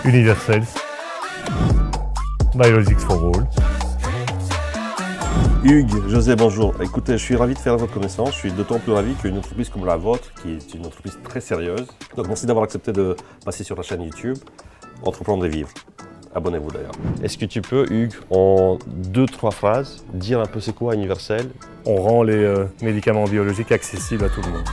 Universels, Biologics for All. Hugues, José, bonjour. Écoutez, je suis ravi de faire votre connaissance. Je suis d'autant plus ravi qu'une entreprise comme la vôtre, qui est une entreprise très sérieuse. Donc merci d'avoir accepté de passer sur la chaîne YouTube Entreprendre et Vivre. Abonnez-vous d'ailleurs. Est-ce que tu peux, Hugues, en 2-3 phrases, dire un peu c'est quoi Universel? On rend les médicaments biologiques accessibles à tout le monde.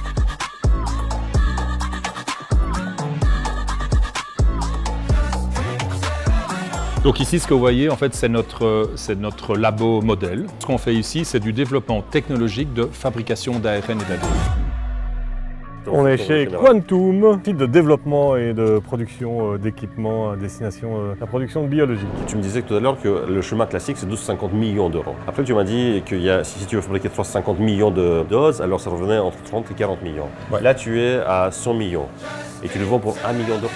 Donc ici, ce que vous voyez, en fait, c'est notre labo modèle. Ce qu'on fait ici, c'est du développement technologique de fabrication d'ARN et d'ADN. On est chez Quantum, site de développement et de production d'équipements à destination de la production de biologique. Tu me disais tout à l'heure que le chemin classique, c'est 12,50 millions d'euros. Après, tu m'as dit que si tu veux fabriquer 350 millions de doses, alors ça revenait entre 30 et 40 millions. Ouais. Là, tu es à 100 millions et tu le vends pour 1 million d'euros.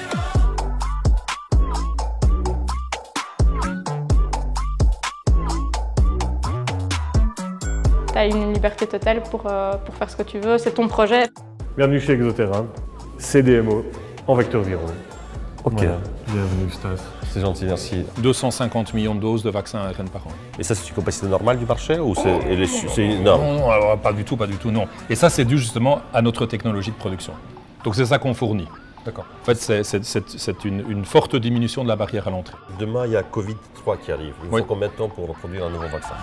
Tu as une liberté totale pour faire ce que tu veux, c'est ton projet. Bienvenue chez Exoterra, CDMO en vecteur viraux. Ok, Voilà. Bienvenue Stas. c'est gentil, merci. 250 millions de doses de vaccins ARN par an. Et ça, c'est une capacité normale du marché ou c'est énorme? Non, alors, pas du tout, non. Et ça, c'est dû justement à notre technologie de production. Donc c'est ça qu'on fournit. D'accord. En fait, c'est une forte diminution de la barrière à l'entrée. Demain, il y a Covid-3 qui arrive. Il faut combien de temps pour produire un nouveau vaccin?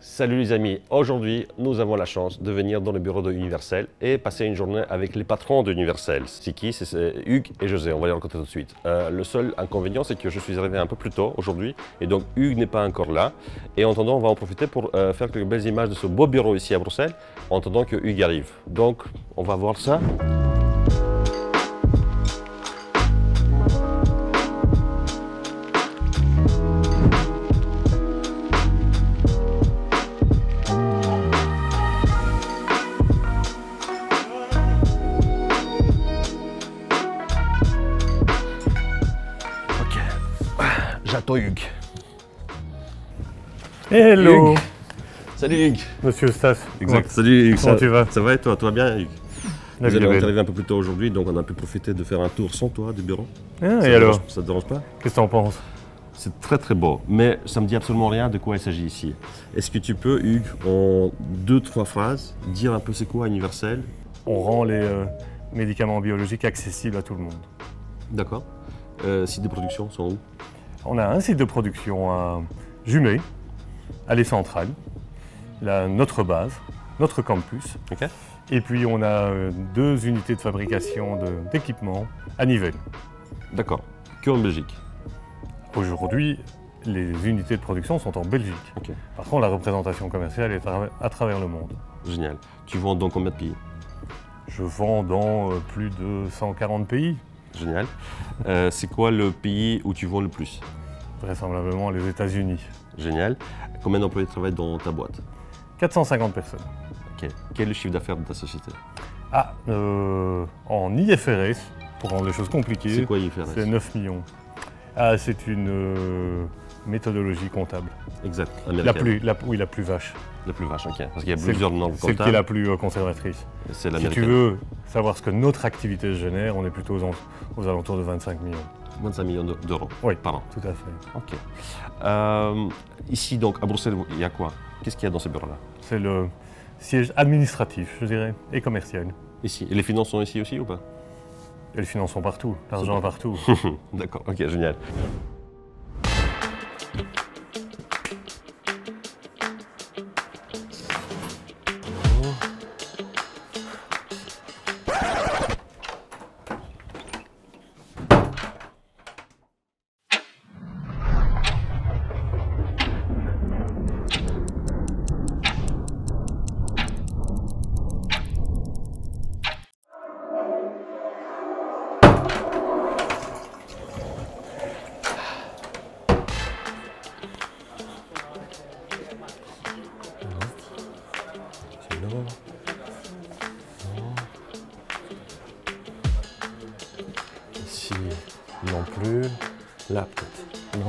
Salut les amis, aujourd'hui nous avons la chance de venir dans le bureau de Universel et passer une journée avec les patrons d'Universel. C'est qui? C'est Hugues et José, on va les rencontrer tout de suite. Le seul inconvénient, c'est que je suis arrivé un peu plus tôt aujourd'hui et donc Hugues n'est pas encore là. Et en attendant, on va en profiter pour faire quelques belles images de ce beau bureau ici à Bruxelles en attendant que Hugues arrive. Donc on va voir ça. J'attends Hugues. Hello Hugues. Salut Hugues. Monsieur Stas. Exact. Salut Hugues. Comment tu vas? Ça va et toi? Toi bien Hugues? La Nous vie est allons belle. arriver un peu plus tôt aujourd'hui, donc on a pu profiter de faire un tour sans toi du bureau. Ah, et alors? Ça te dérange pas? Qu'est-ce que t'en penses? C'est très très beau, mais ça me dit absolument rien de quoi il s'agit ici. Est-ce que tu peux, Hugues, en 2-3 phrases, dire un peu c'est quoi Universel? On rend les médicaments biologiques accessibles à tout le monde. D'accord. Sites de production sont où? On a un site de production à Jumet, allée centrale, notre base, notre campus. Ok. Et puis on a 2 unités de fabrication d'équipements à Nivelles. D'accord. Que en Belgique? Aujourd'hui, les unités de production sont en Belgique. Ok. Par contre, la représentation commerciale est à travers le monde. Génial. Tu vends dans combien de pays? Je vends dans plus de 140 pays, Génial. C'est quoi le pays où tu vends le plus? vraisemblablement les États-Unis. Génial. Combien d'employés travaillent dans ta boîte? 450 personnes. Ok. Quel est le chiffre d'affaires de ta société? Ah, en IFRS, pour rendre les choses compliquées, C'est quoi IFRS? c'est 9 millions. Ah, c'est une méthodologie comptable. Exact. La Américaine. plus vache. La plus vache, ok. Parce qu'il y a plusieurs normes Celle qui est comptables. la plus conservatrice. C'est Si l'américaine. tu veux savoir ce que notre activité génère, on est plutôt aux alentours de 25 millions. 25 millions d'euros Oui, par an. tout à fait. Ok. Ici, donc, à Bruxelles, il y a quoi? Qu'est-ce qu'il y a dans ce bureau-là? C'est le siège administratif, je dirais, et commercial. Ici. Et les finances sont ici aussi ou pas? Et les finances sont partout, l'argent est partout. D'accord, ok, génial. Non. Ici, non plus. Là, peut-être. Non.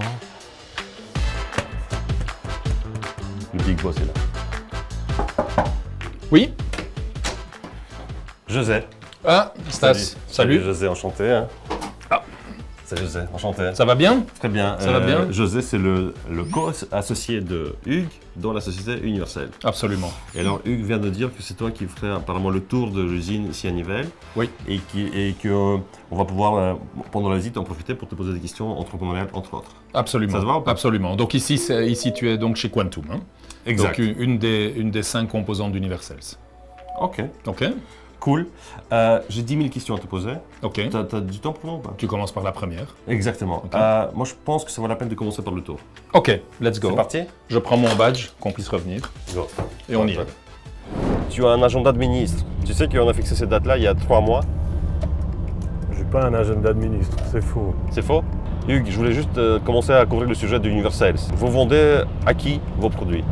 Le big boss est là. Oui, José. Ah, Stas, salut. José, enchanté. Hein. Salut José, enchanté. Ça va bien? Très bien. Ça va bien? José, c'est le co-associé de Hugues dans la société Universelle. Absolument. Et alors, Hugues vient de dire que c'est toi qui ferais apparemment le tour de l'usine ici à Nivelles. Oui. Et qu'on va pouvoir, pendant la visite, en profiter pour te poser des questions entrepreneuriales, entre autres. Absolument. Ça te va ou pas? Absolument. Donc ici tu es donc chez Quantum. Hein? Exact. Donc une des 5 composantes d'Universels. Ok. Ok. Cool. J'ai 10 000 questions à te poser. Ok. T'as du temps pour moi ou pas? Tu commences par la première. Exactement. Ok. Moi, je pense que ça vaut la peine de commencer par le tour. Ok, let's go. C'est parti? Je prends mon badge, qu'on puisse revenir. Go. Et on y va. Tu as un agenda de ministre. Tu sais qu'on a fixé cette date-là il y a 3 mois. J'ai pas un agenda de ministre, c'est faux. C'est faux? Hugues, je voulais juste commencer à couvrir le sujet de Universels. Vous vendez à qui vos produits?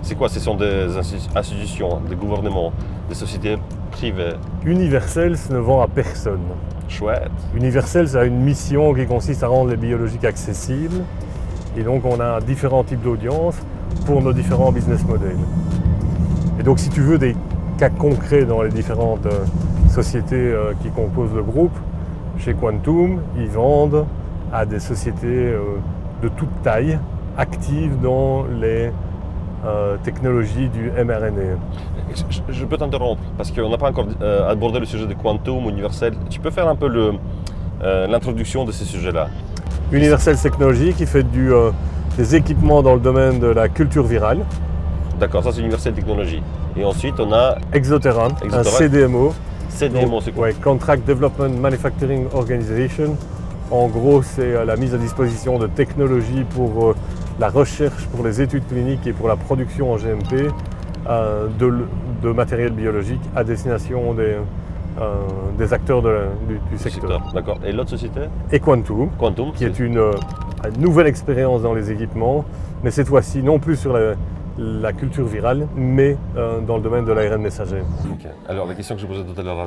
C'est quoi? Ce sont des institutions, des gouvernements, des sociétés privées? Universels ne vend à personne. Chouette. Universels a une mission qui consiste à rendre les biologiques accessibles. Et donc on a différents types d'audience pour nos différents business models. Et donc si tu veux des cas concrets dans les différentes sociétés qui composent le groupe, chez Quantum, ils vendent à des sociétés de toute taille, actives dans les technologies du mRNA. Je peux t'interrompre parce qu'on n'a pas encore abordé le sujet de Quantum, Universel. Tu peux faire un peu l'introduction de ces sujets-là? Universel Technologies qui fait des équipements dans le domaine de la culture virale. D'accord, ça c'est Universel Technologies. Et ensuite on a Exoterran, un Exoterran. CDMO. CDMO, c'est quoi? Ouais, Contract Development Manufacturing Organization. En gros, c'est la mise à disposition de technologies pour la recherche, pour les études cliniques et pour la production en GMP de matériel biologique à destination des acteurs du secteur. D'accord. Et l'autre société? Et Quantum, Quantum, qui est une nouvelle expérience dans les équipements, mais cette fois-ci non plus sur la culture virale, mais dans le domaine de l'ARN messager. Okay. Alors la question que je posais tout à l'heure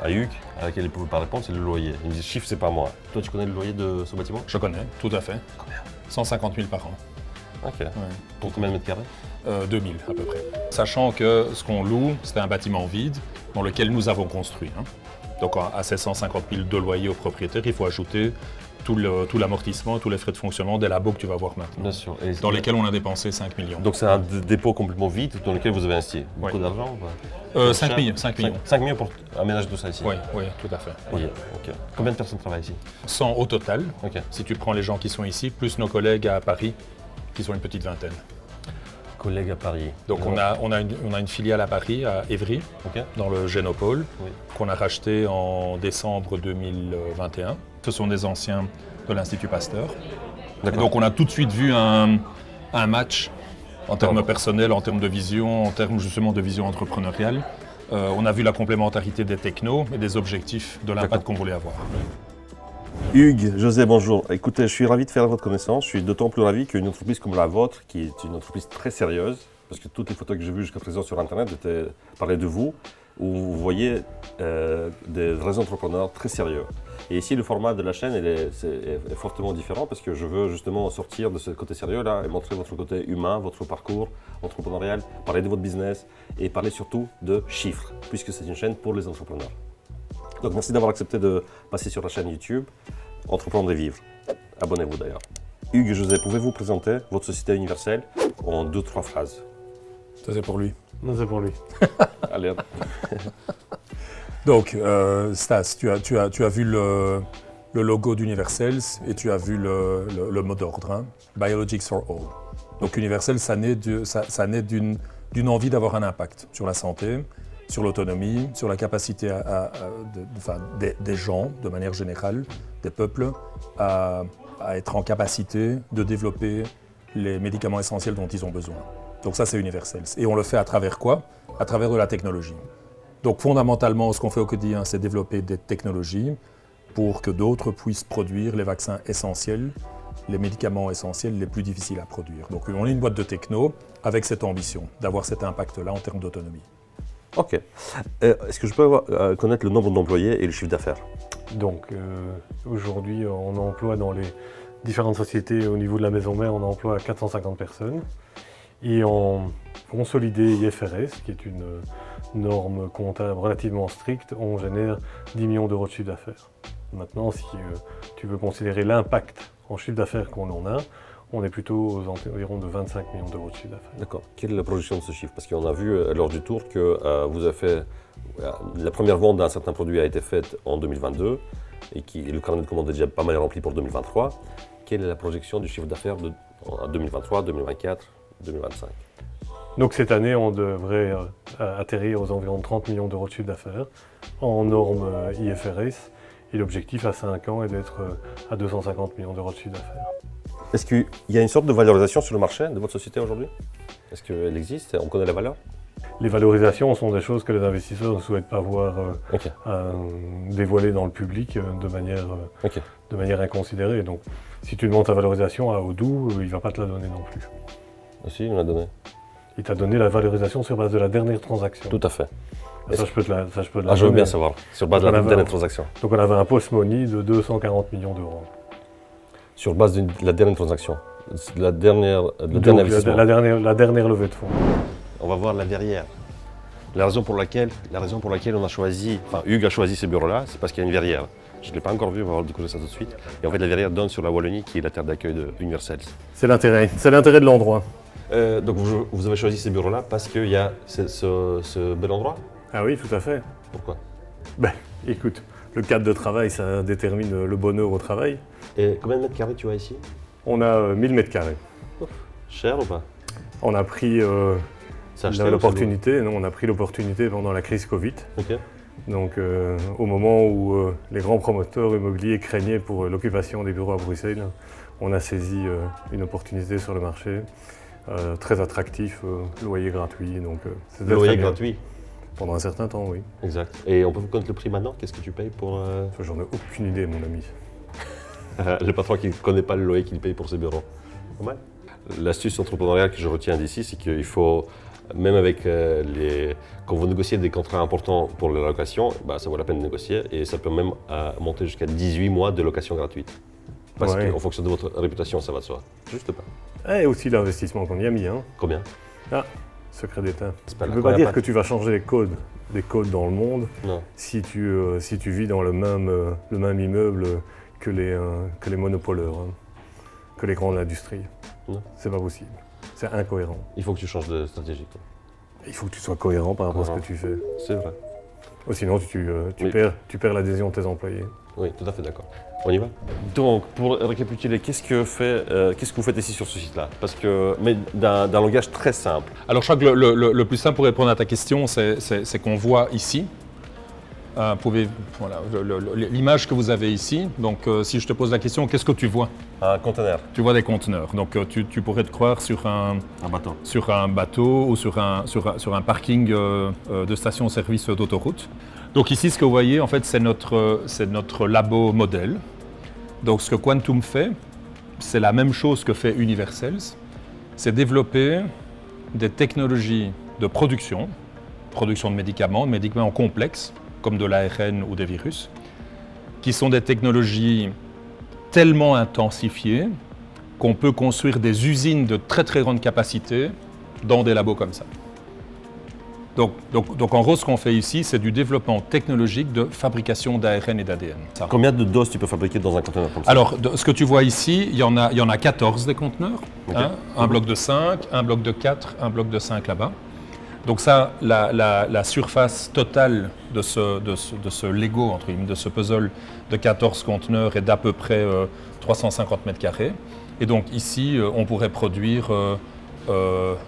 à Hugues, à laquelle il ne pouvait pas répondre, c'est le loyer. Il me dit chiffre, c'est pas moi. Toi, tu connais le loyer de ce bâtiment? Je connais, tout à fait. Combien? 150 000 par an. Ok. Ouais. Pour combien de mètres carrés? 2000 à peu près. Sachant que ce qu'on loue, c'était un bâtiment vide dans lequel nous avons construit. Hein. Donc à ces 150 000 de loyer au propriétaire, il faut ajouter tout l'amortissement, tous les frais de fonctionnement des labos que tu vas voir maintenant. Bien sûr. Et dans lesquels on a dépensé 5 millions. Donc c'est un dépôt complètement vide dans lequel vous avez investi beaucoup d'argent? 5 millions. 5 millions pour aménager tout ça ici? Oui, tout à fait. Oui. Okay. Combien de personnes travaillent ici? 100 au total. Okay. Si tu prends les gens qui sont ici, plus nos collègues à Paris, qui sont une petite vingtaine. Collègues à Paris. Donc on a une filiale à Paris, à Évry, dans le Génopole, qu'on a racheté en décembre 2021. Ce sont des anciens de l'Institut Pasteur. Donc on a tout de suite vu un match en termes personnels, en termes de vision, en termes justement de vision entrepreneuriale. On a vu la complémentarité des technos et des objectifs de l'impact qu'on voulait avoir. Hugues, José, bonjour. Écoutez, je suis ravi de faire votre connaissance. Je suis d'autant plus ravi qu'une entreprise comme la vôtre, qui est une entreprise très sérieuse, parce que toutes les photos que j'ai vues jusqu'à présent sur Internet parlaient de vous, où vous voyez des vrais entrepreneurs très sérieux. Et ici, le format de la chaîne est fortement différent, parce que je veux justement sortir de ce côté sérieux-là et montrer votre côté humain, votre parcours entrepreneurial, parler de votre business et parler surtout de chiffres, puisque c'est une chaîne pour les entrepreneurs. Donc merci d'avoir accepté de passer sur la chaîne YouTube Entreprendre et Vivre. Abonnez-vous d'ailleurs. Hugues et José, pouvez-vous présenter votre société Universelle en 2-3 phrases? Ça c'est pour lui. Non, c'est pour lui. Allez hop. Donc Stas, tu as vu le logo d'Universels et tu as vu le mot d'ordre, hein? Biologics for All. Donc Universels, ça naît d'une envie d'avoir un impact sur la santé, sur l'autonomie, sur la capacité des gens, de manière générale, des peuples, à être en capacité de développer les médicaments essentiels dont ils ont besoin. Donc ça, c'est Universels. Et on le fait à travers quoi? À travers de la technologie. Donc fondamentalement, ce qu'on fait au quotidien, c'est développer des technologies pour que d'autres puissent produire les vaccins essentiels, les médicaments essentiels les plus difficiles à produire. Donc on est une boîte de techno avec cette ambition d'avoir cet impact-là en termes d'autonomie. Ok. Est-ce que je peux connaître le nombre d'employés et le chiffre d'affaires? Donc aujourd'hui, on emploie dans les différentes sociétés au niveau de la maison mère, on emploie 450 personnes. et ont consolidé IFRS, qui est une norme comptable relativement stricte, on génère 10 millions d'euros de chiffre d'affaires. Maintenant, si tu veux considérer l'impact en chiffre d'affaires qu'on en a, on est plutôt aux environs de 25 millions d'euros de chiffre d'affaires. D'accord. Quelle est la projection de ce chiffre? Parce qu'on a vu lors du tour que vous avez fait, la première vente d'un certain produit a été faite en 2022 et le carnet de commandes est déjà pas mal rempli pour 2023. Quelle est la projection du chiffre d'affaires en 2023, 2024, 2025? Donc cette année, on devrait atterrir aux environs de 30 millions d'euros de chiffre d'affaires en norme IFRS. Et l'objectif à 5 ans est d'être à 250 millions d'euros de chiffre d'affaires. Est-ce qu'il y a une sorte de valorisation sur le marché de votre société aujourd'hui? Est-ce qu'elle existe? On connaît la valeur? Les valorisations sont des choses que les investisseurs ne souhaitent pas voir dévoilées dans le public de manière inconsidérée. Donc si tu demandes ta valorisation à Odoo, il ne va pas te la donner non plus. Si, il me l'a donné. Il t'a donné la valorisation sur base de la dernière transaction. Tout à fait. Ça, je peux te la donner. Je veux bien savoir, sur base de la dernière transaction. Donc on avait un post-money de 240 millions d'euros. Sur base de la dernière transaction, le dernier investissement. La dernière levée de fonds. On va voir la verrière. La raison pour laquelle on a choisi, enfin Hugues a choisi ce bureau-là, c'est parce qu'il y a une verrière. Je ne l'ai pas encore vu, on va découvrir ça tout de suite. Et en fait, la verrière donne sur la Wallonie, qui est la terre d'accueil de Universels. C'est l'intérêt de l'endroit. Donc vous avez choisi ce bureau-là parce qu'il y a ce bel endroit? Ah oui, tout à fait. Pourquoi? Ben, écoute, le cadre de travail, ça détermine le bonheur au travail. Et combien de mètres carrés tu as ici? On a 1000 mètres carrés. Cher ou pas? On a pris l'opportunité, non? On a pris l'opportunité pendant la crise Covid. Okay. Donc au moment où les grands promoteurs immobiliers craignaient pour l'occupation des bureaux à Bruxelles, on a saisi une opportunité sur le marché. Très attractif, loyer gratuit. Loyer gratuit? Pendant un certain temps, oui. Exact. Et on peut vous connaître le prix maintenant? Qu'est-ce que tu payes pour... J'en ai aucune idée, mon ami. Le patron qui ne connaît pas le loyer qu'il paye pour ses bureaux. Pas mal. L'astuce entrepreneuriale que je retiens d'ici, c'est qu'il faut, même avec quand vous négociez des contrats importants pour la location, ça vaut la peine de négocier et ça peut même monter jusqu'à 18 mois de location gratuite. Parce qu'en fonction de votre réputation, ça va de soi. Juste pas. Et aussi l'investissement qu'on y a mis. Hein. Combien? Secret d'État. Ça ne veut pas dire que tu vas changer les codes dans le monde si tu vis dans le même immeuble que les monopoleurs, que les grandes industries. Non. C'est pas possible. C'est incohérent. Il faut que tu changes de stratégie. Il faut que tu sois cohérent par rapport à ce que tu fais. C'est vrai. Sinon, tu perds l'adhésion de tes employés. Oui, tout à fait d'accord. On y va? Donc, pour récapituler, qu'est-ce que vous faites ici sur ce site-là? Mais d'un langage très simple. Alors, je crois que le plus simple pour répondre à ta question, c'est qu'on voit ici, l'image que vous avez ici. Donc, si je te pose la question, qu'est-ce que tu vois? Un conteneur. Tu vois des conteneurs. Donc, tu pourrais te croire sur un bateau ou sur un parking de station-service d'autoroute. Donc ici, ce que vous voyez, en fait, c'est notre labo modèle. Donc ce que Quantum fait, c'est la même chose que fait Universels. C'est développer des technologies de production de médicaments complexes, comme de l'ARN ou des virus, qui sont des technologies tellement intensifiées qu'on peut construire des usines de très très grande capacité dans des labos comme ça. Donc en gros, ce qu'on fait ici, c'est du développement technologique de fabrication d'ARN et d'ADN. Combien de doses tu peux fabriquer dans un conteneur comme ça? Alors, ce que tu vois ici, il y en a 14 des conteneurs. Okay. Un bloc de 5, un bloc de 4, un bloc de 5 là-bas. Donc ça, la surface totale de ce Lego, entre guillemets, de ce puzzle de 14 conteneurs est d'à peu près 350 mètres carrés. Et donc ici, on pourrait produire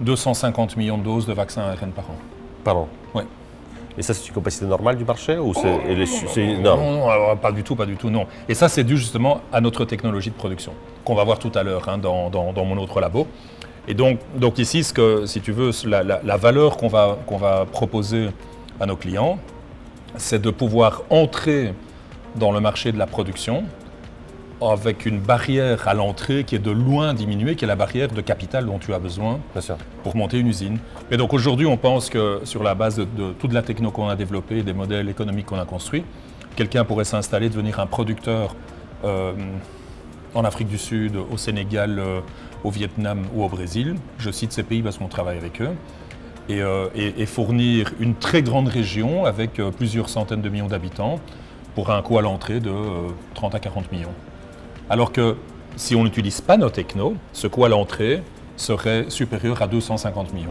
250 millions de doses de vaccins ARN par an. Par an? Oui. Et ça, c'est une capacité normale du marché ou c'est énorme? Non, pas du tout, non. Et ça, c'est dû justement à notre technologie de production, qu'on va voir tout à l'heure dans mon autre labo. Et donc ici, si tu veux, la valeur qu'on va proposer à nos clients, c'est de pouvoir entrer dans le marché de la production avec une barrière à l'entrée qui est de loin diminuée, qui est la barrière de capital dont tu as besoin pour monter une usine. Et donc aujourd'hui, on pense que sur la base de toute la techno qu'on a développée, des modèles économiques qu'on a construits, quelqu'un pourrait s'installer, devenir un producteur en Afrique du Sud, au Sénégal, au Vietnam ou au Brésil. Je cite ces pays parce qu'on travaille avec eux. Et fournir une très grande région avec plusieurs centaines de millions d'habitants pour un coût à l'entrée de 30 à 40 millions. Alors que si on n'utilise pas nos technos, ce coût à l'entrée serait supérieur à 250 millions.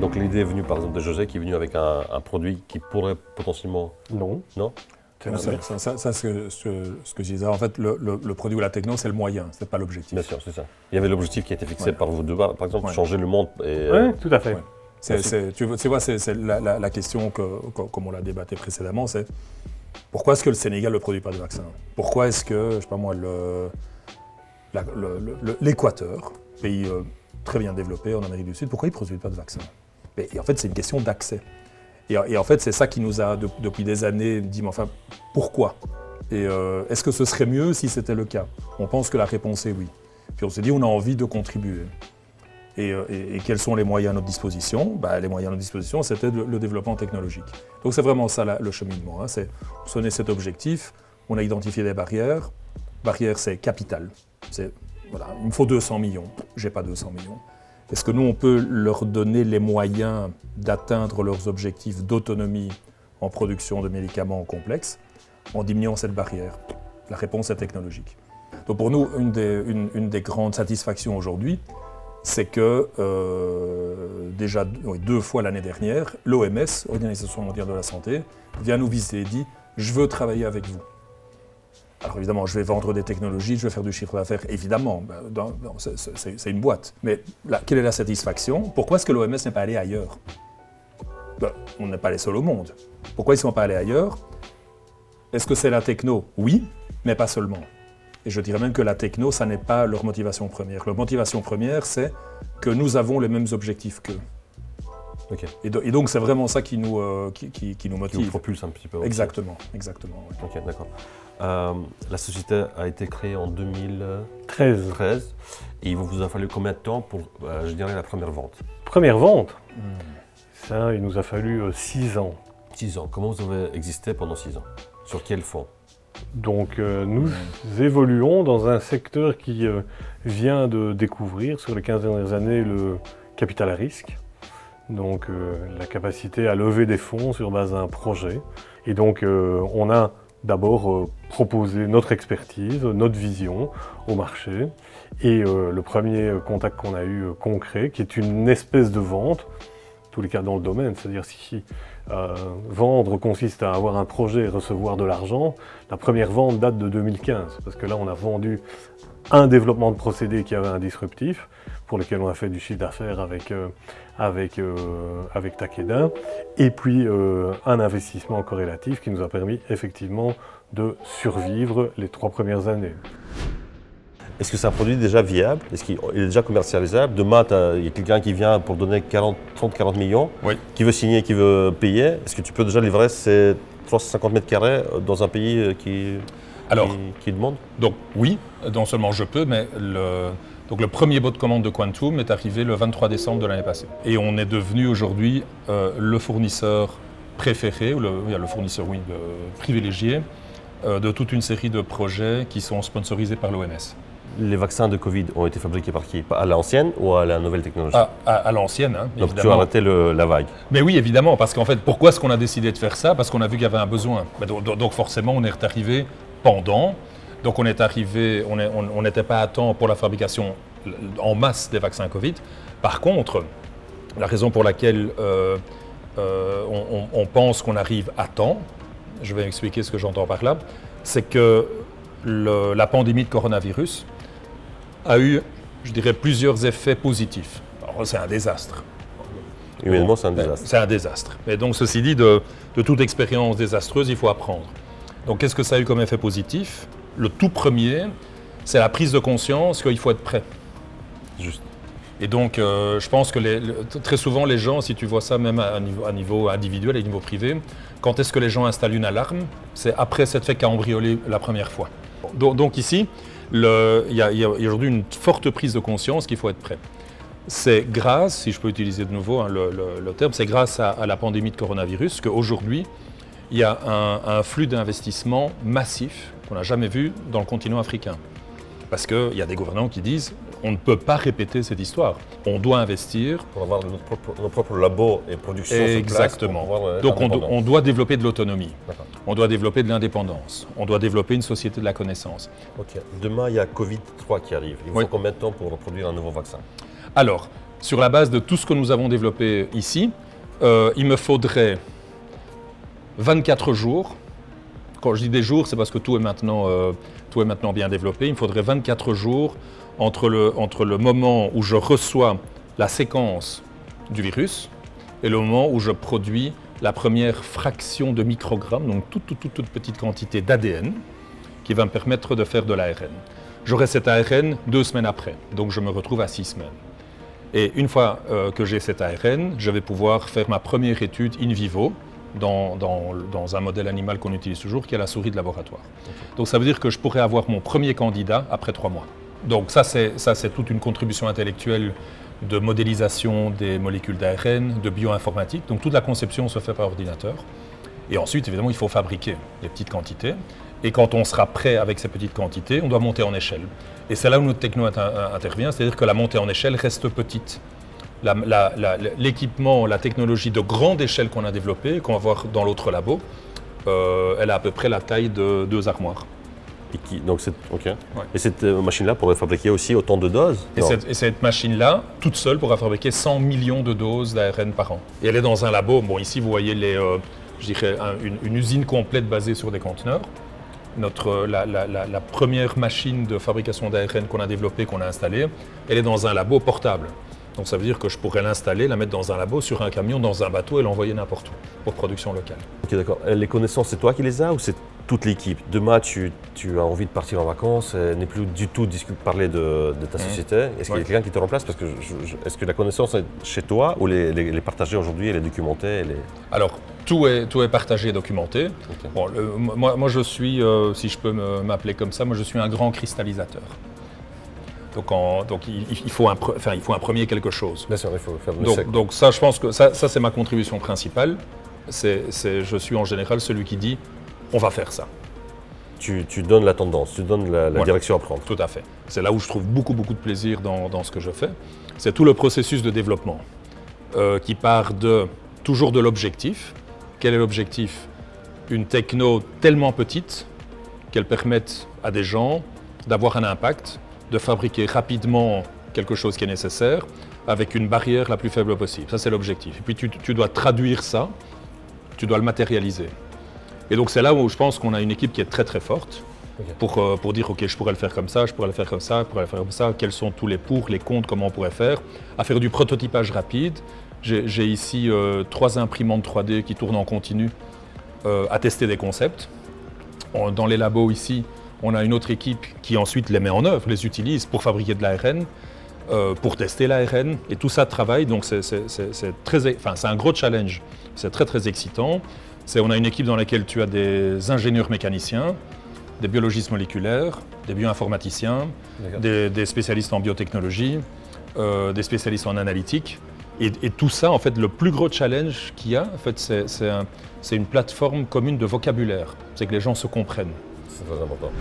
Donc l'idée est venue par exemple de José qui est venu avec un produit qui pourrait potentiellement... Non. Non. Ça, ce que je disais, en fait, le produit ou la techno, c'est le moyen, c'est pas l'objectif. Bien sûr, c'est ça. Il y avait l'objectif qui a été fixé par vous deux, par exemple, changer le monde. Oui, tout à fait. Ouais. Tu vois, c'est la question comme on l'a débatté précédemment, c'est pourquoi est-ce que le Sénégal ne produit pas de vaccin? Pourquoi est-ce que, je sais pas moi, l'Équateur, pays très bien développé en Amérique du Sud, pourquoi il ne produit pas de vaccin? Et en fait, c'est une question d'accès. Et en fait, c'est ça qui nous a, depuis des années, dit, mais enfin, pourquoi? Et est-ce que ce serait mieux si c'était le cas? On pense que la réponse est oui. Puis on s'est dit, on a envie de contribuer. Et quels sont les moyens à notre disposition? Les moyens à notre disposition, c'était le développement technologique. Donc c'est vraiment ça le cheminement. Hein. C'est sonner cet objectif, on a identifié des barrières. Barrière, c'est capital. Voilà, il me faut 200 millions. J'ai pas 200 millions. Est-ce que nous, on peut leur donner les moyens d'atteindre leurs objectifs d'autonomie en production de médicaments complexes en diminuant cette barrière? La réponse est technologique. Donc pour nous, une des grandes satisfactions aujourd'hui, c'est que déjà 2 fois l'année dernière, l'OMS, Organisation mondiale de la santé, vient nous visiter et dit « Je veux travailler avec vous ». Alors évidemment, je vais vendre des technologies, je vais faire du chiffre d'affaires, évidemment, c'est une boîte. Mais là, quelle est la satisfaction? Pourquoi est-ce que l'OMS n'est pas allé ailleurs? On n'est pas les seuls au monde. Pourquoi ils ne sont pas allés ailleurs? Est-ce que c'est la techno? Oui, mais pas seulement. Et je dirais même que la techno, ça n'est pas leur motivation première. Leur motivation première, c'est que nous avons les mêmes objectifs qu'eux. Okay. Et donc c'est vraiment ça qui nous motive. Qui vous propulse un petit peu. Exactement, ouais. Ok, d'accord. La société a été créée en 2013. Et il vous a fallu combien de temps pour, je dirais, la première vente? Première vente Ça, il nous a fallu 6 ans. 6 ans. Comment vous avez existé pendant 6 ans? Sur quel fond? Donc nous évoluons dans un secteur qui vient de découvrir sur les 15 dernières années le capital à risque. Donc la capacité à lever des fonds sur base d'un projet. Et donc on a d'abord proposé notre expertise, notre vision au marché. Et le premier contact qu'on a eu concret, qui est une espèce de vente, en tous les cas dans le domaine, c'est-à-dire si vendre consiste à avoir un projet et recevoir de l'argent, la première vente date de 2015, parce que là on a vendu un développement de procédé qui avait un disruptif, pour lequel on a fait du chiffre d'affaires avec Takeda, et puis un investissement corrélatif qui nous a permis effectivement de survivre les 3 premières années. Est-ce que c'est un produit déjà viable? Est-ce qu'il est déjà commercialisable? Demain, il y a quelqu'un qui vient pour donner 30-40 millions, oui, qui veut signer, qui veut payer. Est-ce que tu peux déjà livrer ces 350 mètres carrés dans un pays qui demande? Donc oui, non seulement je peux, mais donc le premier bot de commande de Quantum est arrivé le 23 décembre de l'année passée. Et on est devenu aujourd'hui le fournisseur préféré, ou le fournisseur privilégié de toute une série de projets qui sont sponsorisés par l'OMS. Les vaccins de Covid ont été fabriqués par qui? À l'ancienne ou à la nouvelle technologie? À l'ancienne, hein, donc évidemment. tu as arrêté la vague? Mais oui, évidemment, parce qu'en fait, pourquoi est-ce qu'on a décidé de faire ça? Parce qu'on a vu qu'il y avait un besoin. Donc forcément, on est arrivé pendant. Donc on n'était pas à temps pour la fabrication en masse des vaccins Covid. Par contre, la raison pour laquelle on pense qu'on arrive à temps, je vais expliquer ce que j'entends par là, c'est que la pandémie de coronavirus a eu, je dirais, plusieurs effets positifs. Alors c'est un désastre. Humainement, c'est un désastre. C'est un désastre. Et donc, ceci dit, de toute expérience désastreuse, il faut apprendre. Donc, qu'est-ce que ça a eu comme effet positif? Le tout premier, c'est la prise de conscience qu'il faut être prêt. Juste. Et donc, je pense que très souvent, les gens, si tu vois ça même à niveau individuel et à niveau privé, quand est-ce que les gens installent une alarme? C'est après s'être fait cambrioler la première fois. Donc ici, il y a aujourd'hui une forte prise de conscience qu'il faut être prêt. c'est grâce, si je peux utiliser de nouveau hein, le terme, c'est grâce à la pandémie de coronavirus qu'aujourd'hui, il y a un flux d'investissement massif qu'on n'a jamais vu dans le continent africain. Parce qu'il y a des gouvernants qui disent on ne peut pas répéter cette histoire. On doit investir. Pour avoir nos propres labos et production sur place. Exactement. Donc on doit développer de l'autonomie. On doit développer de l'indépendance. On doit développer une société de la connaissance. Ok. Demain, il y a Covid-3 qui arrive. Il faut combien de temps pour produire un nouveau vaccin? Alors, sur la base de tout ce que nous avons développé ici, il me faudrait 24 jours. Quand je dis des jours, c'est parce que tout est maintenant bien développé. Il me faudrait 24 jours entre le moment où je reçois la séquence du virus et le moment où je produis la première fraction de microgramme, donc toute petite quantité d'ADN qui va me permettre de faire de l'ARN. J'aurai cet ARN 2 semaines après, donc je me retrouve à 6 semaines. Et une fois que j'ai cet ARN, je vais pouvoir faire ma première étude in vivo dans un modèle animal qu'on utilise toujours, qui est la souris de laboratoire. Donc ça veut dire que je pourrais avoir mon premier candidat après 3 mois. Donc ça c'est toute une contribution intellectuelle de modélisation des molécules d'ARN, de bioinformatique. Donc toute la conception se fait par ordinateur. Et ensuite, évidemment, il faut fabriquer des petites quantités. Et quand on sera prêt avec ces petites quantités, on doit monter en échelle. Et c'est là où notre techno intervient, c'est-à-dire que la montée en échelle reste petite. L'équipement, la technologie de grande échelle qu'on a développée, qu'on va voir dans l'autre labo, elle a à peu près la taille de 2 armoires. Et cette machine-là pourrait fabriquer aussi autant de doses? Et cette machine-là, toute seule, pourra fabriquer 100 millions de doses d'ARN par an. Et elle est dans un labo. Bon, ici, vous voyez je dirais une usine complète basée sur des conteneurs. La première machine de fabrication d'ARN qu'on a développée, qu'on a installée, elle est dans un labo portable. Donc ça veut dire que je pourrais l'installer, la mettre dans un labo, sur un camion, dans un bateau et l'envoyer n'importe où, pour production locale. Ok, d'accord. Les connaissances, c'est toi qui les as ou c'est toute l'équipe? Demain, tu as envie de partir en vacances, n'est plus du tout parler de ta société. Est-ce qu'il y a quelqu'un qui te remplace? Parce que est-ce que la connaissance est chez toi ou les partager aujourd'hui, elle est documentée? Alors, tout est partagé et documenté. Okay. Bon, moi, je suis, si je peux m'appeler comme ça, moi je suis un grand cristallisateur. Donc il faut imprimer quelque chose. Bien sûr, il faut faire le donc ça, je pense que ça c'est ma contribution principale. Je suis en général celui qui dit on va faire ça. Tu donnes la tendance, tu donnes la direction à prendre. Tout à fait. C'est là où je trouve beaucoup de plaisir dans ce que je fais. C'est tout le processus de développement qui part toujours de l'objectif. Quel est l'objectif? Une techno tellement petite qu'elle permette à des gens d'avoir un impact, de fabriquer rapidement quelque chose qui est nécessaire avec une barrière la plus faible possible. Ça, c'est l'objectif. Et puis, tu dois traduire ça, tu dois le matérialiser. Et donc, c'est là où je pense qu'on a une équipe qui est très forte pour dire, OK, je pourrais le faire comme ça, je pourrais le faire comme ça, je pourrais le faire comme ça, quels sont tous les pour, les contre, comment on pourrait faire, à faire du prototypage rapide. J'ai ici 3 imprimantes 3D qui tournent en continu à tester des concepts. Dans les labos ici, on a une autre équipe qui ensuite les met en œuvre, les utilise pour fabriquer de l'ARN, pour tester l'ARN, et tout ça travaille, donc c'est un gros challenge, c'est très excitant. On a une équipe dans laquelle tu as des ingénieurs mécaniciens, des biologistes moléculaires, des bioinformaticiens, des spécialistes en biotechnologie, des spécialistes en analytique, et tout ça, en fait, le plus gros challenge qu'il y a, en fait, c'est une plateforme commune de vocabulaire, c'est que les gens se comprennent. C'est très important.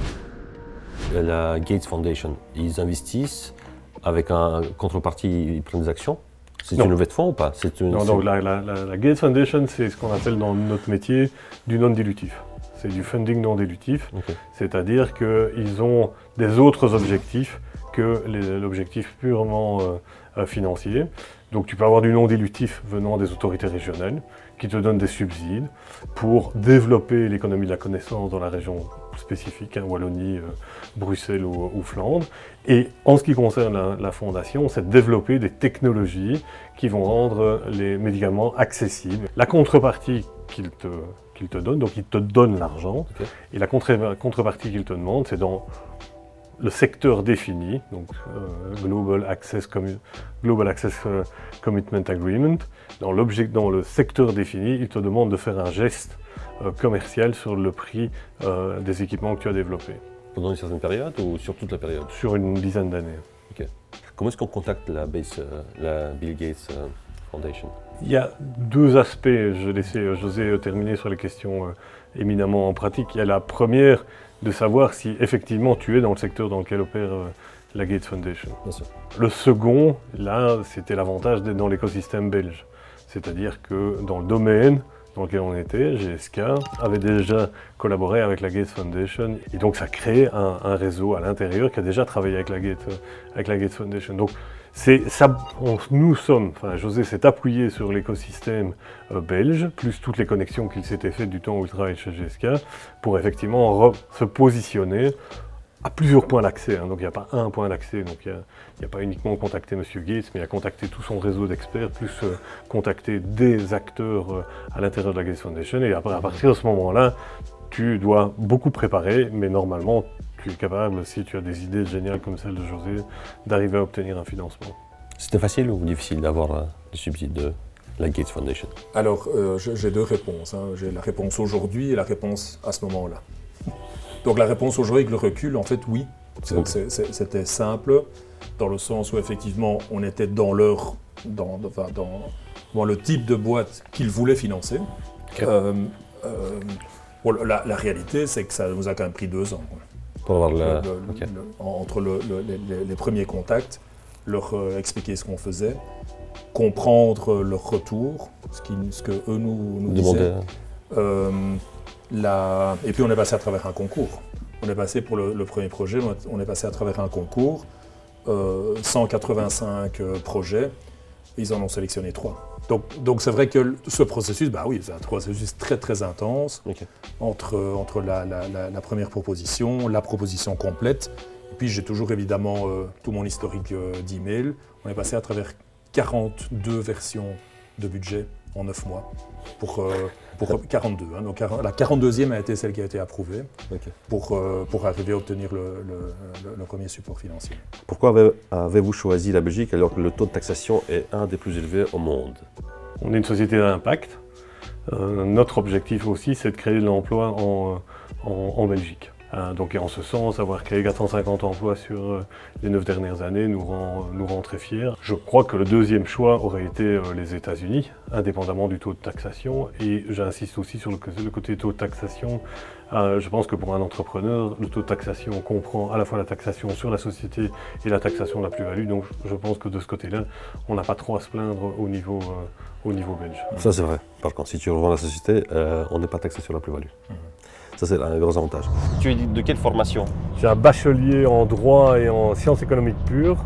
La Gates Foundation, ils investissent avec un contrepartie, ils prennent des actions? C'est une levée de fonds ou pas? Non, donc la Gates Foundation, c'est ce qu'on appelle dans notre métier du non-dilutif. C'est du funding non dilutif, c'est-à-dire qu'ils ont des autres objectifs que l'objectif purement financier. Donc tu peux avoir du non dilutif venant des autorités régionales qui te donnent des subsides pour développer l'économie de la connaissance dans la région spécifique, Wallonie, Bruxelles ou Flandre. Et en ce qui concerne la fondation, c'est de développer des technologies qui vont rendre les médicaments accessibles. La contrepartie qu'ils te donnent, donc ils te donnent l'argent, et la contrepartie qu'ils te demandent, c'est dans le secteur défini, donc Global Access Commitment Agreement, dans le secteur défini, ils te demandent de faire un geste commercial sur le prix des équipements que tu as développés. Pendant une certaine période ou sur toute la période? Sur une dizaine d'années. Ok. Comment est-ce qu'on contacte la Bill Gates Foundation? Il y a deux aspects, je laissais José terminer sur les questions éminemment pratiques. Il y a la première de savoir si effectivement tu es dans le secteur dans lequel opère la Gates Foundation. Bien sûr. Le second, là, c'était l'avantage d'être dans l'écosystème belge. C'est-à-dire que dans le domaine dans lequel on était, GSK avait déjà collaboré avec la Gates Foundation et donc ça crée un réseau à l'intérieur qui a déjà travaillé avec la Gates Foundation. Donc José s'est appuyé sur l'écosystème belge, plus toutes les connexions qu'il s'était faites du temps où il travaillait chez GSK, pour effectivement se positionner à plusieurs points d'accès. Donc il n'y a pas un point d'accès, donc il n'y a pas uniquement contacté M. Gates, mais il y a contacté tout son réseau d'experts, plus contacter des acteurs à l'intérieur de la Gates Foundation. Et après, à partir de ce moment-là, tu dois beaucoup préparer, mais normalement, tu es capable, si tu as des idées géniales comme celle de José, d'arriver à obtenir un financement. C'était facile ou difficile d'avoir des subsides de la Gates Foundation? Alors, j'ai deux réponses. J'ai la réponse aujourd'hui et la réponse à ce moment-là. Donc la réponse aujourd'hui avec le recul, en fait, oui. C'était simple, dans le sens où effectivement, on était dans le type de boîte qu'ils voulaient financer. Okay. La réalité, c'est que ça nous a quand même pris 2 ans. Pour avoir entre les premiers contacts, leur expliquer ce qu'on faisait, comprendre leur retour, ce que eux nous disaient. Et puis on est passé à travers un concours. On est passé pour le premier projet, on est passé à travers un concours, 185 projets, ils en ont sélectionné 3. Donc c'est vrai que ce processus, c'est un processus très très intense, entre la première proposition, la proposition complète, et puis j'ai toujours évidemment tout mon historique d'email. On est passé à travers 42 versions de budget en 9 mois, pour 42. Donc la 42e a été celle qui a été approuvée pour arriver à obtenir le premier support financier. Pourquoi avez-vous choisi la Belgique alors que le taux de taxation est un des plus élevés au monde? On est une société d'impact. Notre objectif aussi, c'est de créer de l'emploi en Belgique. Donc en ce sens, avoir créé 450 emplois sur les 9 dernières années nous rend très fiers. Je crois que le deuxième choix aurait été les États-Unis, indépendamment du taux de taxation. Et j'insiste aussi sur le côté taux de taxation. Je pense que pour un entrepreneur, le taux de taxation comprend à la fois la taxation sur la société et la taxation de la plus-value. Donc je pense que de ce côté-là, on n'a pas trop à se plaindre au niveau belge. Ça c'est vrai. Par contre, si tu revends la société, on n'est pas taxé sur la plus-value. Ça, c'est un gros avantage. Tu es de quelle formation? J'ai un bachelier en droit et en sciences économiques pures.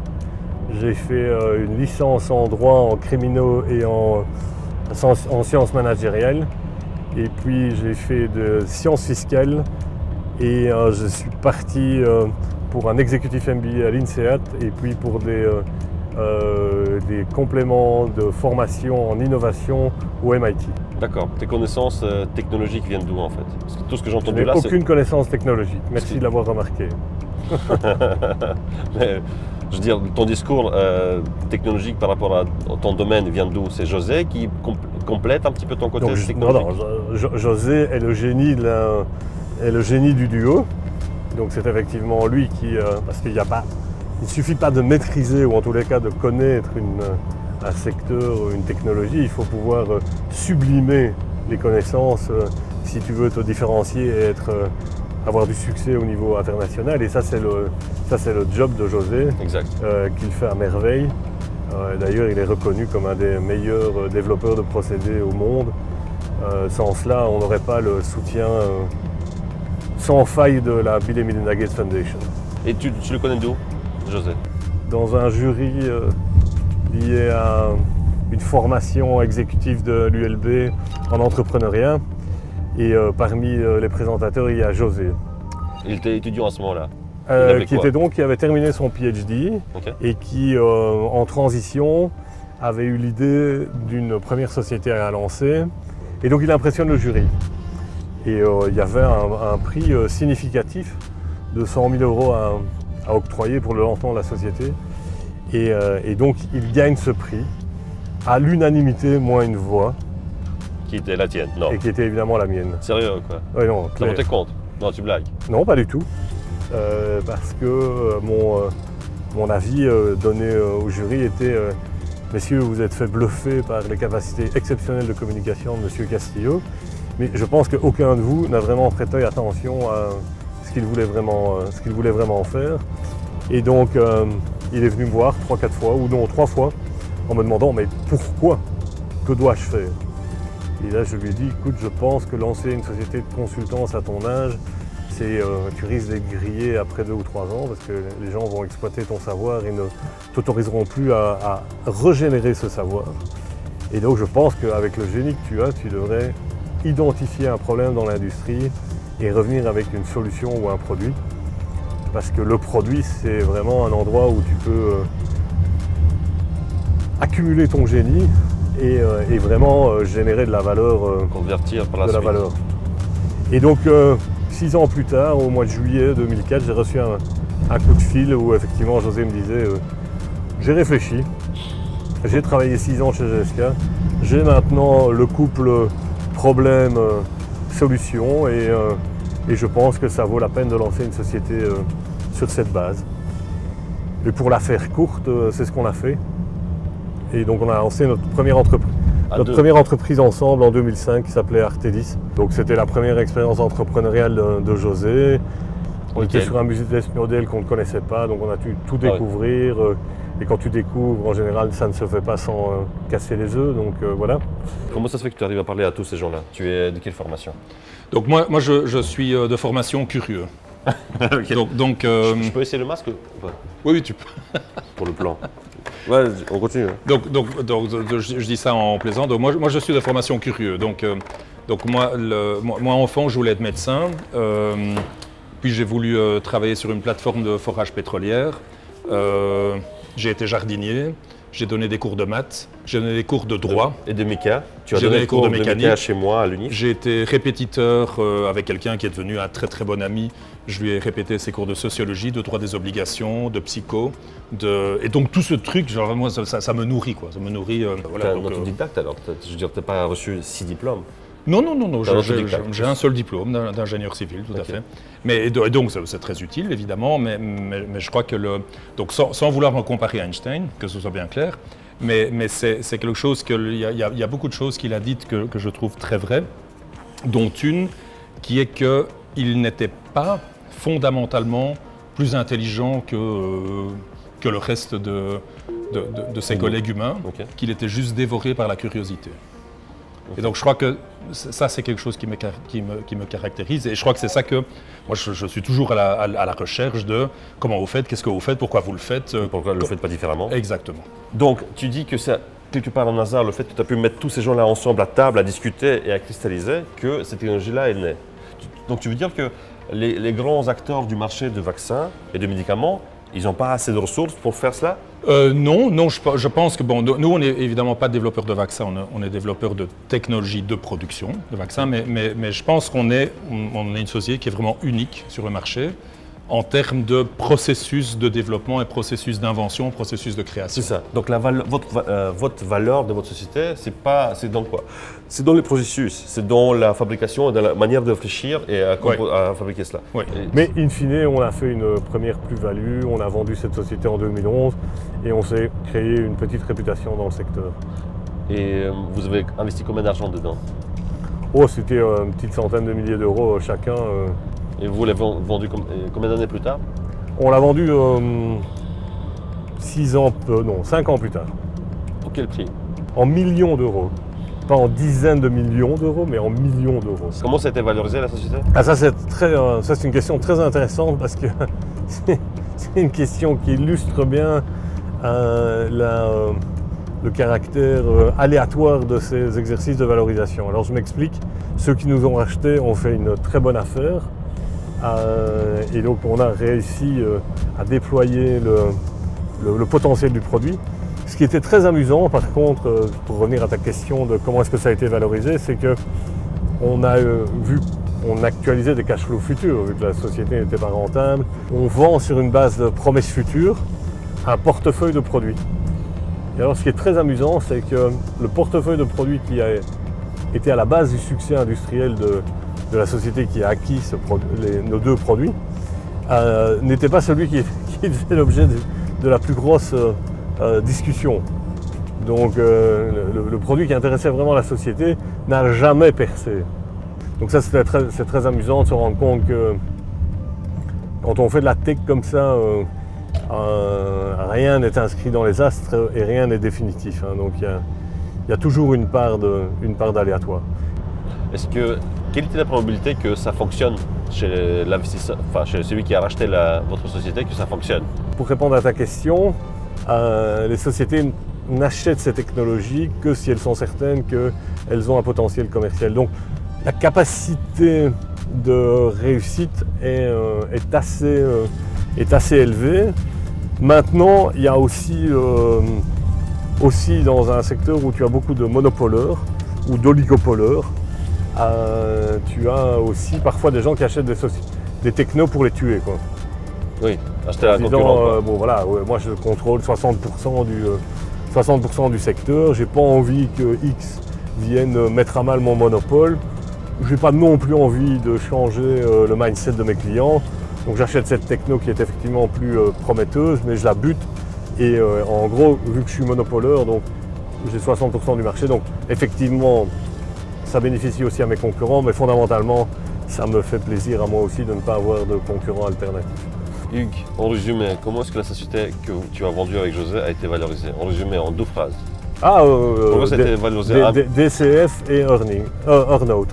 J'ai fait une licence en droit, en criminaux et en sciences managériales. Et puis j'ai fait de sciences fiscales et je suis parti pour un exécutif MBA à l'INSEAD et puis pour des compléments de formation en innovation au MIT. D'accord. Tes connaissances technologiques viennent d'où en fait? Parce que tout ce que j'ai entendu là, c'est... aucune connaissance technologique. Merci de l'avoir remarqué. Mais, je veux dire, ton discours technologique par rapport à ton domaine vient d'où? C'est José qui complète un petit peu ton côté technologique? Non, José est le génie du duo. Donc c'est effectivement lui qui... parce qu'il ne suffit pas de maîtriser, ou en tous les cas de connaître un secteur, une technologie, il faut pouvoir sublimer les connaissances si tu veux te différencier et avoir du succès au niveau international. Et ça c'est le job de José, qu'il fait à merveille. D'ailleurs, il est reconnu comme un des meilleurs développeurs de procédés au monde. Sans cela, on n'aurait pas le soutien sans faille de la Bill & Melinda Gates Foundation. Et tu le connais d'où, José? Dans un jury lié à une formation exécutive de l'ULB en entrepreneuriat. Et parmi les présentateurs, il y a José. Il était étudiant à ce moment-là? Qui avait terminé son PhD et qui, en transition, avait eu l'idée d'une première société à lancer. Et donc il impressionne le jury. Et il y avait un prix significatif de 100 000 € à octroyer pour le lancement de la société. Et donc il gagne ce prix à l'unanimité, moins une voix. Qui était la tienne? Non. Et qui était évidemment la mienne. Sérieux quoi? Oui, non. T'as voté contre? Non, tu blagues? Non, pas du tout. Parce que mon avis donné au jury était messieurs, vous êtes fait bluffer par les capacités exceptionnelles de communication de M. Castillo, mais je pense qu'aucun de vous n'a vraiment prêté attention à ce qu'il voulait vraiment faire. Et donc, il est venu me voir 3-4 fois, ou non 3 fois, en me demandant mais pourquoi? Que dois-je faire? Et là, je lui ai dit, écoute, je pense que lancer une société de consultance à ton âge, tu risques d'être grillé après 2 ou 3 ans parce que les gens vont exploiter ton savoir et ne t'autoriseront plus à régénérer ce savoir. Et donc, je pense qu'avec le génie que tu as, tu devrais identifier un problème dans l'industrie et revenir avec une solution ou un produit. Parce que le produit, c'est vraiment un endroit où tu peux accumuler ton génie et vraiment générer de la valeur. Convertir par la de la suite. valeur. Et donc, 6 ans plus tard, au mois de juillet 2004, j'ai reçu un coup de fil où effectivement José me disait j'ai réfléchi, j'ai travaillé 6 ans chez GSK, j'ai maintenant le couple problème-solution et je pense que ça vaut la peine de lancer une société sur cette base. Et pour la faire courte, c'est ce qu'on a fait. Et donc on a lancé notre première entreprise ensemble en 2005 qui s'appelait Artedis. Donc c'était la première expérience entrepreneuriale de José. On était sur un business model qu'on ne connaissait pas, donc on a dû tout découvrir. Et quand tu découvres, en général, ça ne se fait pas sans casser les œufs, donc voilà. Comment ça se fait que tu arrives à parler à tous ces gens-là? Tu es de quelle formation? Donc moi je suis de formation curieux. Okay. Donc je peux essayer le masque? Ouais. Oui, tu peux. Pour le plan. Ouais, on continue. Donc je dis ça en plaisant. Donc moi je suis de formation curieux. Donc moi enfant, je voulais être médecin. Puis j'ai voulu travailler sur une plateforme de forage pétrolière. J'ai été jardinier. J'ai donné des cours de maths, j'ai donné des cours de droit. Et de méca? Tu as donné donné des cours de mécanique chez moi à l'UNIF? J'ai été répétiteur avec quelqu'un qui est devenu un très très bon ami. Je lui ai répété ses cours de sociologie, de droit des obligations, de psycho. Et donc tout ce truc, genre, moi, ça me nourrit, quoi. Ça me nourrit. Voilà, un autodidacte alors? Je veux dire, tu n'as pas reçu 6 diplômes? Non, j'ai un seul diplôme d'ingénieur civil, tout à fait. Et donc c'est très utile, évidemment, mais je crois que donc sans vouloir me comparer à Einstein, que ce soit bien clair, mais c'est quelque chose il y a beaucoup de choses qu'il a dites que je trouve très vraies, dont une qui est qu'il n'était pas fondamentalement plus intelligent que le reste de ses collègues humains, qu'il était juste dévoré par la curiosité. Et donc je crois que ça c'est quelque chose qui me caractérise et je crois que c'est ça que moi je suis toujours à la recherche de comment vous faites, qu'est-ce que vous faites, pourquoi vous le faites. Pourquoi vous ne le faites pas différemment? Exactement. Donc tu dis que c'est quelque part un hasard le fait que tu as pu mettre tous ces gens-là ensemble à table, à discuter et à cristalliser, que cette technologie-là est née. Donc tu veux dire que les grands acteurs du marché de vaccins et de médicaments, ils n'ont pas assez de ressources pour faire cela? Non, je pense que nous on n'est évidemment pas développeurs de vaccins, on est développeurs de technologies de production de vaccins, mais je pense qu'on est une société qui est vraiment unique sur le marché en termes de processus de développement et processus d'invention, processus de création. C'est ça. Donc votre valeur de votre société, c'est dans quoi? C'est dans les processus, c'est dans la fabrication et dans la manière de réfléchir et à fabriquer cela. Oui. Mais in fine, on a fait une première plus-value, on a vendu cette société en 2011 et on s'est créé une petite réputation dans le secteur. Et vous avez investi combien d'argent dedans? Oh, c'était une petite centaine de milliers d'euros chacun. Et vous l'avez vendu combien d'années plus tard? On l'a vendu 5 ans plus tard. Pour quel prix? En millions d'euros. Pas en dizaines de millions d'euros, mais en millions d'euros. Comment ça a été valorisé la société? Ça c'est une question très intéressante parce que c'est une question qui illustre bien le caractère aléatoire de ces exercices de valorisation. Alors je m'explique, ceux qui nous ont rachetés ont fait une très bonne affaire. Et donc on a réussi à déployer le potentiel du produit. Ce qui était très amusant par contre, pour revenir à ta question de comment est-ce que ça a été valorisé, c'est qu'on a on actualisait des cash flows futurs, vu que la société n'était pas rentable. On vend sur une base de promesses futures un portefeuille de produits. Et alors ce qui est très amusant, c'est que le portefeuille de produits qui a été à la base du succès industriel de la société qui a acquis nos deux produits, n'était pas celui qui faisait l'objet de la plus grosse discussion. Donc le produit qui intéressait vraiment la société n'a jamais percé. Donc ça c'est très amusant de se rendre compte que quand on fait de la tech comme ça, rien n'est inscrit dans les astres et rien n'est définitif. Hein. Donc il y a toujours une part d'aléatoire. Quelle était la probabilité que ça fonctionne chez l'investisseur, enfin chez celui qui a racheté votre société, que ça fonctionne? Pour répondre à ta question, les sociétés n'achètent ces technologies que si elles sont certaines qu'elles ont un potentiel commercial. Donc la capacité de réussite est assez élevée. Maintenant, il y a aussi dans un secteur où tu as beaucoup de monopoleurs ou d'oligopoleurs, tu as aussi parfois des gens qui achètent des technos pour les tuer, quoi. Oui, acheter un concurrent. Bon, voilà, ouais, moi je contrôle 60% du secteur, j'ai pas envie que X vienne mettre à mal mon monopole. Je n'ai pas non plus envie de changer le mindset de mes clients. Donc j'achète cette techno qui est effectivement plus prometteuse, mais je la bute. Et en gros, vu que je suis monopoleur, donc j'ai 60% du marché. Donc effectivement, ça bénéficie aussi à mes concurrents, mais fondamentalement, ça me fait plaisir à moi aussi de ne pas avoir de concurrents alternatifs. Hugues, en résumé, comment est-ce que la société que tu as vendue avec José a été valorisée? En résumé, en 2 phrases. Comment ça a été valorisé? DCF et earnout.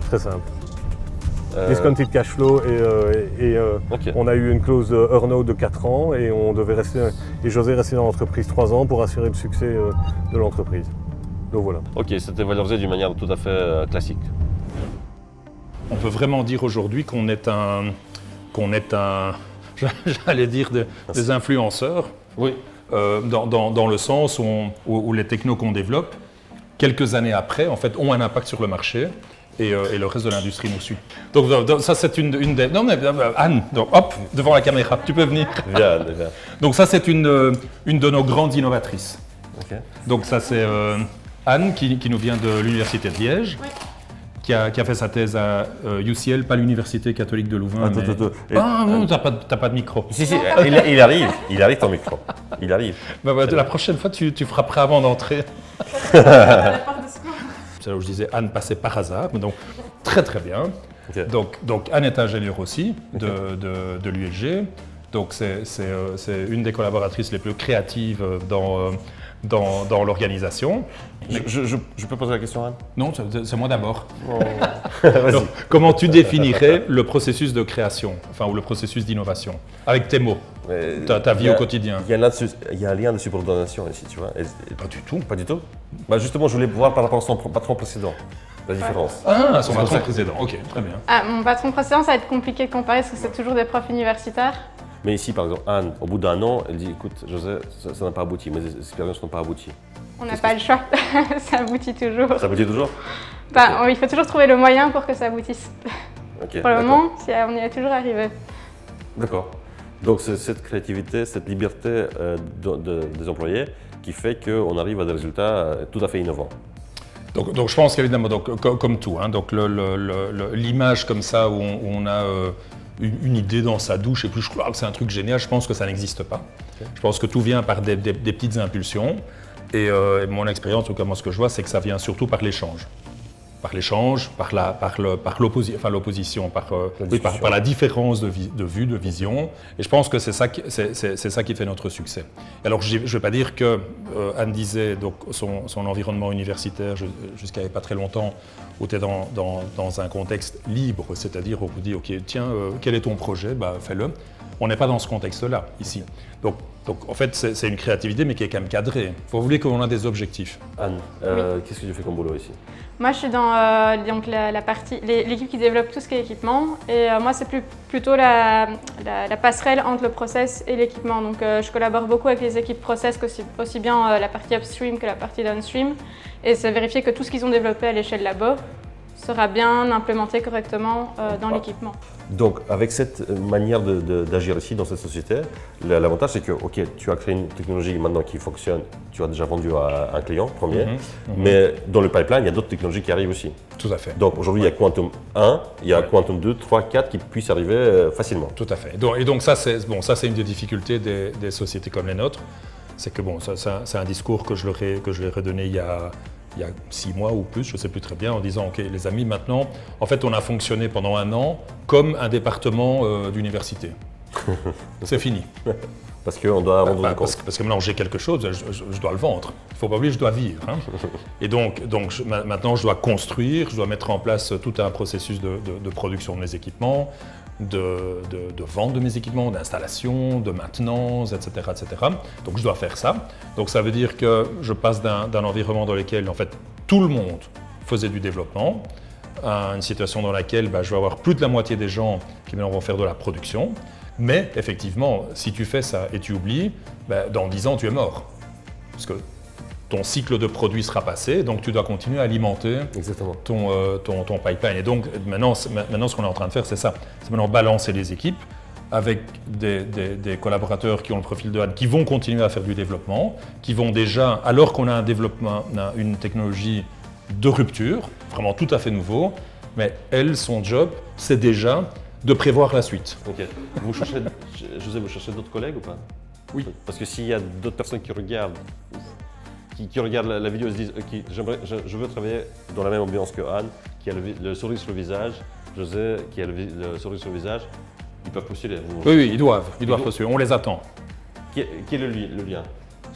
Très simple. Discounted cash flow et Okay. On a eu une clause earnout de 4 ans et on devait rester, et José restait dans l'entreprise 3 ans pour assurer le succès de l'entreprise. Donc voilà. Ok, c'était valorisé d'une manière tout à fait classique. On peut vraiment dire aujourd'hui qu'on est un j'allais dire des influenceurs, Oui. dans le sens où les technos qu'on développe, quelques années après, en fait, ont un impact sur le marché. Et le reste de l'industrie nous suit. Donc ça c'est une des... Non mais Anne, donc, hop, devant la caméra, tu peux venir. Viens. Donc ça c'est une de nos grandes innovatrices. Okay. Donc ça c'est Anne qui nous vient de l'Université de Liège, Oui. qui a fait sa thèse à UCL, pas l'Université catholique de Louvain. Attends. Non, t'as pas de micro. Si, il arrive ton micro. Il arrive. La prochaine fois tu frapperas avant d'entrer. C'est là où je disais Anne passait par hasard, mais donc très très bien. Okay. Donc Anne est ingénieure aussi de l'ULG, donc c'est une des collaboratrices les plus créatives dans l'organisation. Je peux poser la question à Anne? Non, c'est moi d'abord. Vas-y. Comment tu définirais le processus de création, enfin ou le processus d'innovation, avec tes mots, ta vie au quotidien? Il y a un lien de subordination ici, tu vois. Pas du tout. Pas du tout? Bah justement, je voulais voir par rapport à son patron précédent, la différence. Ah, son patron précédent, ok, très bien. Mon patron précédent, ça va être compliqué de comparer parce que c'est toujours des profs universitaires. Mais ici, par exemple, Anne, au bout d'un an, elle dit, écoute, José, ça n'a pas abouti, mes expériences n'ont pas abouti. On n'a pas le choix, ça aboutit toujours. Ça aboutit toujours? Il faut toujours trouver le moyen pour que ça aboutisse. Okay, pour le moment, on y est toujours arrivé. D'accord. Donc c'est cette créativité, cette liberté des employés qui fait qu'on arrive à des résultats tout à fait innovants. Donc je pense qu'évidemment, comme tout, hein, donc l'image comme ça où on a une idée dans sa douche et puis je crois que c'est un truc génial, je pense que ça n'existe pas. Okay. Je pense que tout vient par des petites impulsions et mon expérience, ou comment ce que je vois, c'est que ça vient surtout par l'échange. Par l'échange, par l'opposition, par la différence de vue, de vision. Et je pense que c'est ça qui fait notre succès. Alors je ne vais pas dire que Anne disait donc son environnement universitaire jusqu'à il n'y a pas très longtemps où tu es dans un contexte libre, c'est-à-dire où on vous dit ok tiens quel est ton projet, bah, fais-le. On n'est pas dans ce contexte-là ici. Donc en fait c'est une créativité mais qui est quand même cadrée. Il faut vouloir qu'on a des objectifs. Anne, oui. Qu'est-ce que tu fais comme boulot ici? Moi, je suis dans l'équipe qui développe tout ce qui est équipement. Et moi, c'est plutôt la passerelle entre le process et l'équipement. Donc, je collabore beaucoup avec les équipes process, aussi bien la partie upstream que la partie downstream. Et c'est vérifier que tout ce qu'ils ont développé à l'échelle là-bas, sera bien implémenté correctement dans l'équipement. Donc, avec cette manière d'agir ici dans cette société, l'avantage c'est que, ok, tu as créé une technologie maintenant qui fonctionne, tu as déjà vendu à un client premier, mais dans le pipeline, il y a d'autres technologies qui arrivent aussi. Tout à fait. Donc aujourd'hui, il y a Quantum 1, il y a Quantum 2, 3, 4 qui puissent arriver facilement. Tout à fait. Et donc ça, c'est une des difficultés des sociétés comme les nôtres. C'est que bon, c'est un discours que je leur ai redonné il y a 6 mois ou plus, je ne sais plus très bien, en disant « Ok, les amis, maintenant, en fait, on a fonctionné pendant 1 an comme un département d'université. C'est fini. » Parce qu'on doit rendre compte. Parce que maintenant, j'ai quelque chose, je dois le vendre. Il ne faut pas oublier, je dois vivre. Hein. Et donc maintenant, je dois construire, je dois mettre en place tout un processus de production de mes équipements, de vente de mes équipements, d'installation, de maintenance, etc., etc. Donc je dois faire ça. Donc ça veut dire que je passe d'un environnement dans lequel en fait tout le monde faisait du développement à une situation dans laquelle je vais avoir plus de la moitié des gens qui maintenant vont faire de la production. Mais effectivement, si tu fais ça et tu oublies, dans 10 ans tu es mort. Parce que ton cycle de produit sera passé, donc tu dois continuer à alimenter ton pipeline. Et donc maintenant ce qu'on est en train de faire, c'est ça. C'est maintenant balancer les équipes avec des collaborateurs qui ont le profil de Anne, qui vont continuer à faire du développement, qui vont déjà, alors qu'on a un développement, une technologie de rupture, vraiment tout à fait nouveau, mais elle, son job, c'est déjà de prévoir la suite. Ok. José, vous cherchez d'autres collègues ou pas? Oui. Parce que s'il y a d'autres personnes qui regardent, qui regardent la vidéo et se disent je veux travailler dans la même ambiance que Anne, qui a le sourire sur le visage, José qui a le sourire sur le visage, ils peuvent postuler. Oui, ils doivent postuler, on les attend. Quel est le lien?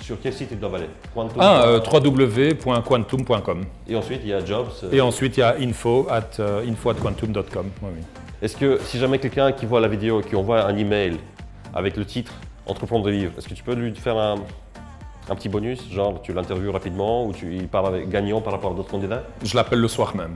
Sur quel site ils doivent aller? www.quantum.com. Et ensuite, il y a Jobs. Et ensuite, il y a info@quantum.com. Oui. Est-ce que si jamais quelqu'un qui voit la vidéo, qui envoie un email avec le titre « Entreprendre de vivre », est-ce que tu peux lui faire un petit bonus, genre tu l'interviews rapidement ou il parle avec gagnant par rapport à d'autres candidats? Je l'appelle le soir même.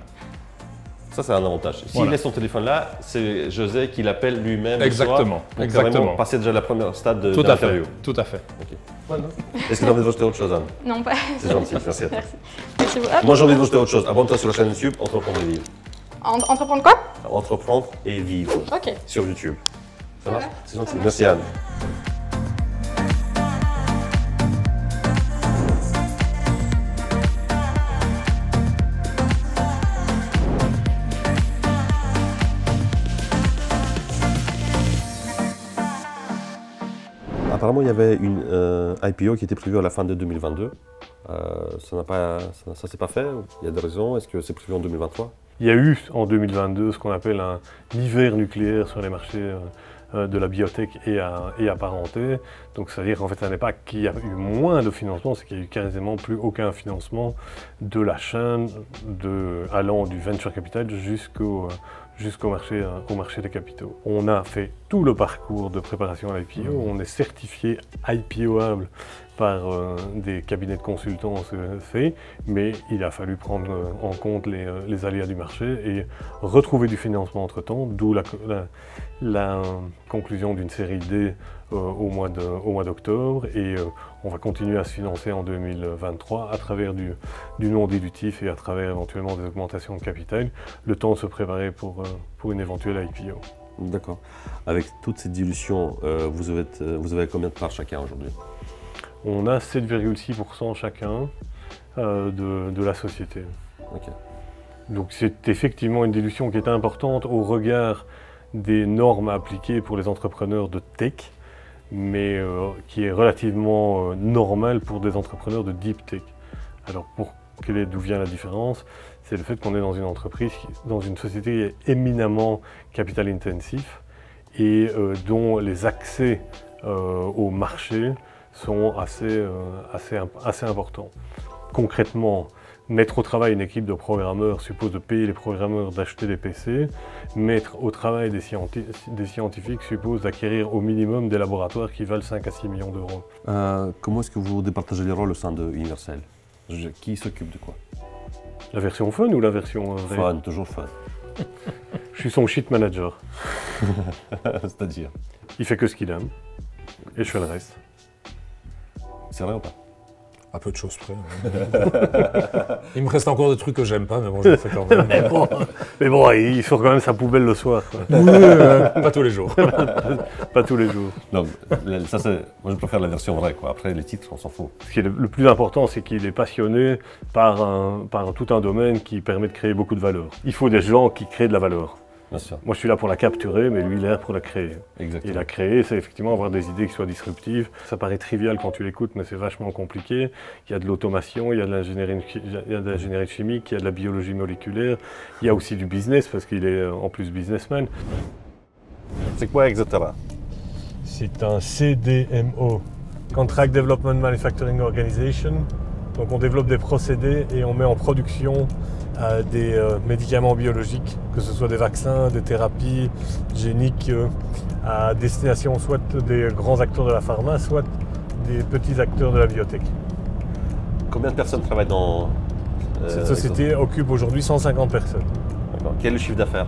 Ça, c'est un avantage. S'il laisse son téléphone là, c'est José qui l'appelle lui-même. Exactement. Le soir, exactement. Passer déjà la première stade de l'interview. Tout à fait. Okay. Voilà. Est-ce que tu as envie de rajouter autre chose, Anne? Non, pas. C'est gentil, merci. Merci. Moi, j'ai envie de rajouter autre chose. Abonne-toi sur la chaîne YouTube Entreprendre et vivre. Entreprendre quoi? Entreprendre et vivre. Ok. Sur YouTube. Ça marche? C'est gentil. Merci, Anne. Apparemment, il y avait une IPO qui était prévue à la fin de 2022. Ça ne s'est pas fait. Il y a des raisons. Est-ce que c'est prévu en 2023? Il y a eu en 2022 ce qu'on appelle un hiver nucléaire sur les marchés de la biotech et apparentés. Donc c'est-à-dire qu'en fait, ça n'est pas qu'il y a eu moins de financement, c'est qu'il y a eu quasiment plus aucun financement de la chaîne allant du venture capital jusqu'au marché des capitaux. On a fait tout le parcours de préparation à l'IPO, on est certifié IPOable par des cabinets de consultance faits, mais il a fallu prendre en compte les aléas du marché et retrouver du financement entre-temps, d'où la conclusion d'une série D au mois d'octobre, et on va continuer à se financer en 2023 à travers du non dilutif et à travers éventuellement des augmentations de capital, le temps de se préparer pour une éventuelle IPO. D'accord. Avec toute cette dilution, vous avez combien de parts chacun aujourd'hui? On a 7,6% chacun de la société. Okay. Donc c'est effectivement une dilution qui est importante au regard des normes appliquées pour les entrepreneurs de tech, mais qui est relativement normale pour des entrepreneurs de deep tech. Alors d'où vient la différence? C'est le fait qu'on est dans une entreprise, dans une société qui est éminemment capital intensif et dont les accès au marché sont assez importants. Concrètement, mettre au travail une équipe de programmeurs suppose de payer les programmeurs d'acheter des PC. Mettre au travail des scientifiques suppose d'acquérir au minimum des laboratoires qui valent 5 à 6 millions d'euros. Comment est-ce que vous départagez les rôles au sein de Universel? Qui s'occupe de quoi? La version fun ou la version vraie? Fun, toujours fun. Je suis son shit manager. C'est-à-dire? Il fait que ce qu'il aime et je fais le reste. C'est vrai ou pas? À peu de choses près. Il me reste encore des trucs que j'aime pas, mais bon, je le fais quand même. Mais bon, il sort quand même sa poubelle le soir, quoi. Oui, pas tous les jours. Pas tous les jours. Donc, ça, moi je préfère la version vraie, quoi. Après les titres, on s'en fout. Ce qui est le plus important, c'est qu'il est passionné par tout un domaine qui permet de créer beaucoup de valeur. Il faut des gens qui créent de la valeur. Bien sûr. Moi, je suis là pour la capturer, mais lui, il est là pour la créer. Exactement. Et la créer, c'est effectivement avoir des idées qui soient disruptives. Ça paraît trivial quand tu l'écoutes, mais c'est vachement compliqué. Il y a de l'automation, il y a de l'ingénierie chimique, il y a de la biologie moléculaire. Il y a aussi du business, parce qu'il est en plus businessman. C'est quoi Exotera? C'est un CDMO, Contract Development Manufacturing Organization. Donc on développe des procédés et on met en production des médicaments biologiques, que ce soit des vaccins, des thérapies géniques, à destination soit des grands acteurs de la pharma, soit des petits acteurs de la biotech. Combien de personnes travaillent dans Cette société occupe aujourd'hui 150 personnes. D'accord. Quel est le chiffre d'affaires?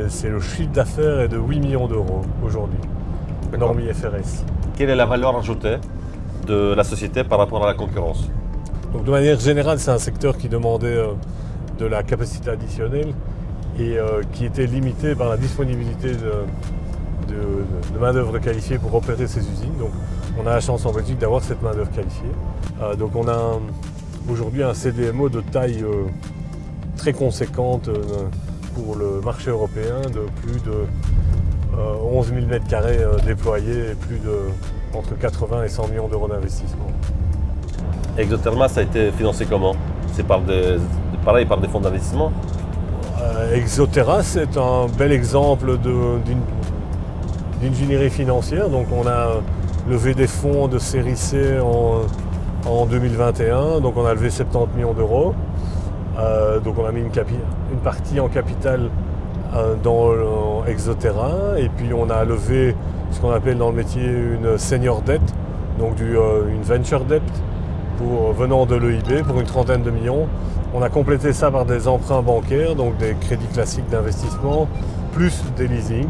C'est le chiffre d'affaires est de 8 millions d'euros aujourd'hui, norme IFRS. Quelle est la valeur ajoutée de la société par rapport à la concurrence? Donc de manière générale, c'est un secteur qui demandait de la capacité additionnelle et qui était limité par la disponibilité de main-d'œuvre qualifiée pour opérer ces usines. Donc on a la chance en Belgique d'avoir cette main-d'œuvre qualifiée. Donc on a aujourd'hui un CDMO de taille très conséquente pour le marché européen, de plus de 11 000 m² déployés et plus de entre 80 et 100 millions d'euros d'investissement. Exotherma, ça a été financé comment? C'est pareil par des fonds d'investissement? Exotera, c'est un bel exemple d'ingénierie financière. Donc on a levé des fonds de série C en 2021, donc on a levé 70 millions d'euros. Donc on a mis une partie en capital dans Exotera, et puis on a levé ce qu'on appelle dans le métier une senior debt, donc une venture debt venant de l'EIB pour une trentaine de millions. On a complété ça par des emprunts bancaires, donc des crédits classiques d'investissement, plus des leasing,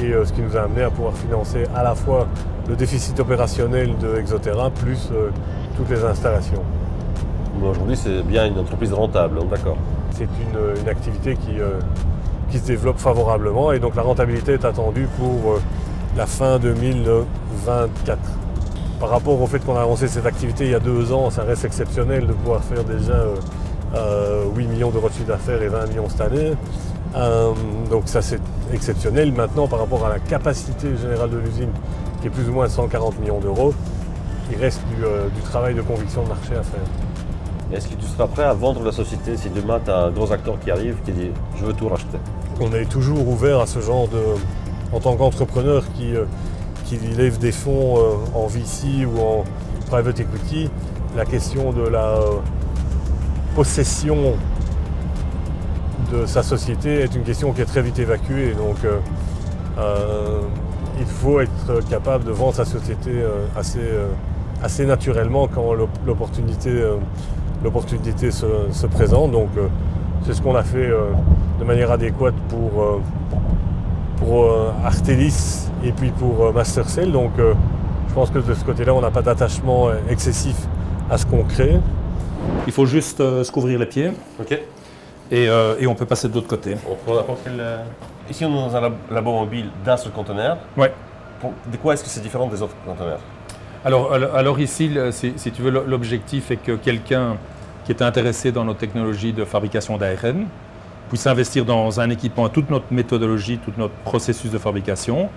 et ce qui nous a amené à pouvoir financer à la fois le déficit opérationnel de Exotera, plus toutes les installations. Aujourd'hui, c'est bien une entreprise rentable, d'accord. C'est une activité qui se développe favorablement, et donc la rentabilité est attendue pour la fin 2024. Par rapport au fait qu'on a lancé cette activité il y a 2 ans, ça reste exceptionnel de pouvoir faire déjà 8 millions d'euros de chiffre d'affaires et 20 millions cette année. Donc ça c'est exceptionnel. Maintenant, par rapport à la capacité générale de l'usine, qui est plus ou moins 140 millions d'euros, il reste du travail de conviction de marché à faire. Est-ce que tu seras prêt à vendre la société si demain tu as un gros acteur qui arrive qui dit « je veux tout racheter » ? On est toujours ouvert à ce genre en tant qu'entrepreneur qui lève des fonds en VC ou en private equity, la question de la possession de sa société est une question qui est très vite évacuée. Donc il faut être capable de vendre sa société assez naturellement quand l'opportunité se présente. Donc c'est ce qu'on a fait de manière adéquate pour Artelis et puis pour Mastercell. Donc je pense que de ce côté-là, on n'a pas d'attachement excessif à ce qu'on crée. Il faut juste se couvrir les pieds. Ok. Et on peut passer de l'autre côté. On prend n'importe quel... Ici, on est dans un labo mobile d'un seul conteneur. Ouais. De quoi est-ce que c'est différent des autres conteneurs? Alors ici, si tu veux, l'objectif est que quelqu'un qui est intéressé dans nos technologies de fabrication d'ARN puisse investir dans un équipement, toute notre méthodologie, tout notre processus de fabrication,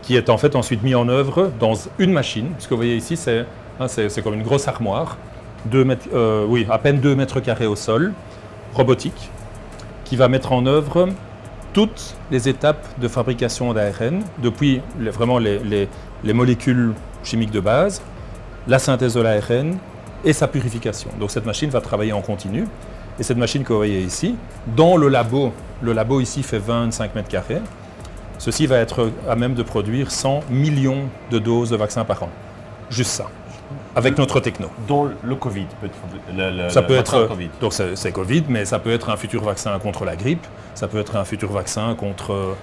qui est en fait ensuite mis en œuvre dans une machine. Ce que vous voyez ici, c'est comme une grosse armoire, à peine 2 mètres carrés au sol, robotique, qui va mettre en œuvre toutes les étapes de fabrication d'ARN, depuis vraiment les molécules chimiques de base, la synthèse de l'ARN et sa purification. Donc cette machine va travailler en continu. Et cette machine que vous voyez ici, dans le labo ici fait 25 mètres carrés, ceci va être à même de produire 100 millions de doses de vaccins par an. Juste ça. avec notre techno. Dans le Covid, Ça peut vaccin être, Covid. donc c'est Covid, mais ça peut être un futur vaccin contre la grippe, ça peut être un futur vaccin contre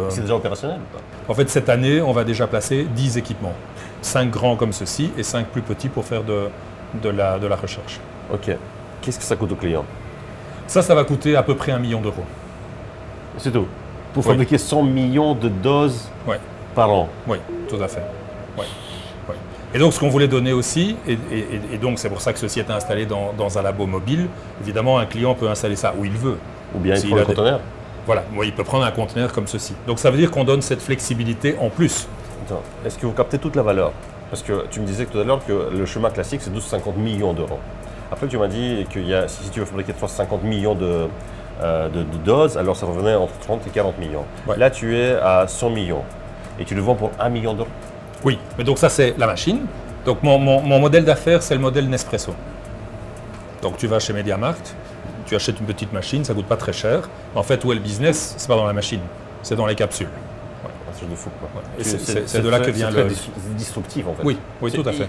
C'est déjà opérationnel ou pas? En fait, cette année, on va déjà placer 10 équipements. 5 grands comme ceci et 5 plus petits pour faire de la recherche. Ok. Qu'est-ce que ça coûte au client? Ça va coûter à peu près 1 million d'euros. C'est tout. Pour Oui. fabriquer 100 millions de doses Ouais. par an. Oui, tout à fait. Ouais. Ouais. Et donc, ce qu'on voulait donner aussi, et donc c'est pour ça que ceci est installé dans un labo mobile, évidemment, un client peut installer ça où il veut. Ou bien il S'il prend a le des- conteneur. Voilà, il peut prendre un conteneur comme ceci. Donc, ça veut dire qu'on donne cette flexibilité en plus. Attends, est-ce que vous captez toute la valeur? Parce que tu me disais tout à l'heure que le chemin classique, c'est 12,50 millions d'euros. Après, tu m'as dit que si tu veux fabriquer 350 millions de doses, alors ça revenait entre 30 et 40 millions. Ouais. Là, tu es à 100 millions et tu le vends pour 1 million d'euros. Oui, mais donc ça, c'est la machine. Donc, mon modèle d'affaires, c'est le modèle Nespresso. Donc, tu vas chez MediaMarkt, tu achètes une petite machine, ça coûte pas très cher. En fait, où est le business? C'est pas dans la machine, c'est dans les capsules. Un truc de fou, quoi. Et c'est de là que vient le. le... C'est disruptif, en fait. Oui, C'est tout à fait.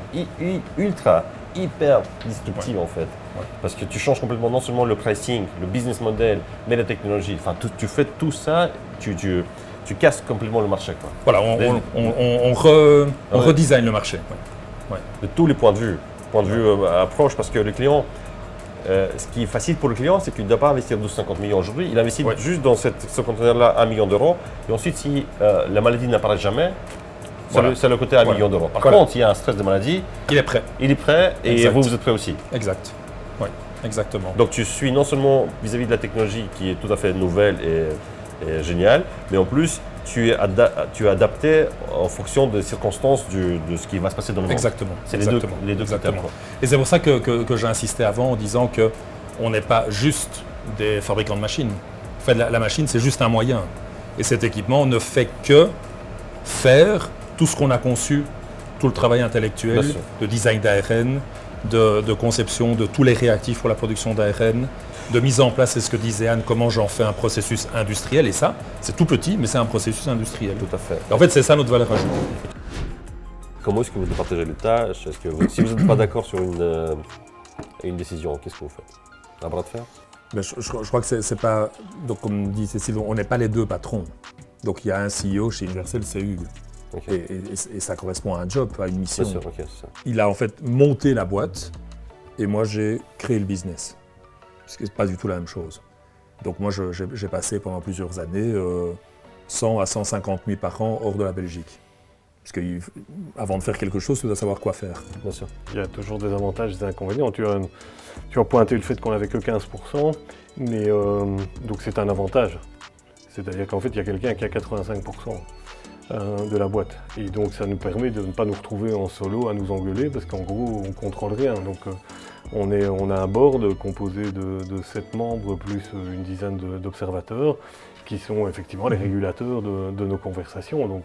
hyper disruptif, en fait. Parce que tu changes complètement non seulement le pricing, le business model, mais la technologie. Enfin, tu fais tout ça, tu casses complètement le marché, quoi. Voilà, on redesign le marché. Ouais. De tous les points de vue. Approche, parce que le client, ce qui est facile pour le client, c'est qu'il ne doit pas investir 12,50 millions aujourd'hui. Il investit juste dans ce conteneur-là 1 million d'euros. Et ensuite, si la maladie n'apparaît jamais, Voilà. c'est le côté 1 million d'euros. Par contre, s'il y a un stress de maladie, Il est prêt. il est prêt et Exact. vous êtes prêt aussi. Exact. Oui, exactement. Donc tu suis non seulement vis-à-vis de la technologie qui est tout à fait nouvelle et géniale, mais en plus, tu es adapté en fonction des circonstances de ce qui va se passer dans le monde. Exactement. C'est exactement, les deux exactement. critères, quoi. Et c'est pour ça que j'ai insisté avant en disant qu'on n'est pas juste des fabricants de machines. En fait, la machine, c'est juste un moyen. Et cet équipement ne fait que faire tout ce qu'on a conçu, tout le travail intellectuel, Bien sûr. de design d'ARN, de conception de tous les réactifs pour la production d'ARN, de mise en place, c'est ce que disait Anne, comment j'en fais un processus industriel. Et ça, c'est tout petit, mais c'est un processus industriel. Tout à fait. Et en fait, c'est ça notre valeur ajoutée. Comment est-ce que vous partagez les tâches? Si vous n'êtes pas d'accord sur une décision, qu'est-ce que vous faites? Un bras de fer? Mais je crois que c'est pas. Donc, comme dit Cécile, on n'est pas les deux patrons. Donc, il y a un CEO chez Universel, c'est Hugues. Ok. Et ça correspond à un job, à une mission. Bien sûr, ok, c'est ça. Il a en fait monté la boîte et moi, j'ai créé le business. Ce qui n'est pas du tout la même chose. Donc, moi, j'ai passé pendant plusieurs années 100 à 150 000 par an hors de la Belgique. Parce qu'avant de faire quelque chose, tu dois savoir quoi faire. Bien sûr. Il y a toujours des avantages et des inconvénients. Tu as pointé le fait qu'on n'avait que 15%, mais donc c'est un avantage. C'est-à-dire qu'en fait, il y a quelqu'un qui a 85% de la boîte. Et donc ça nous permet de ne pas nous retrouver en solo à nous engueuler, parce qu'en gros, on ne contrôle rien. Donc on a un board composé de 7 membres plus une dizaine d'observateurs qui sont effectivement les régulateurs de nos conversations. Donc,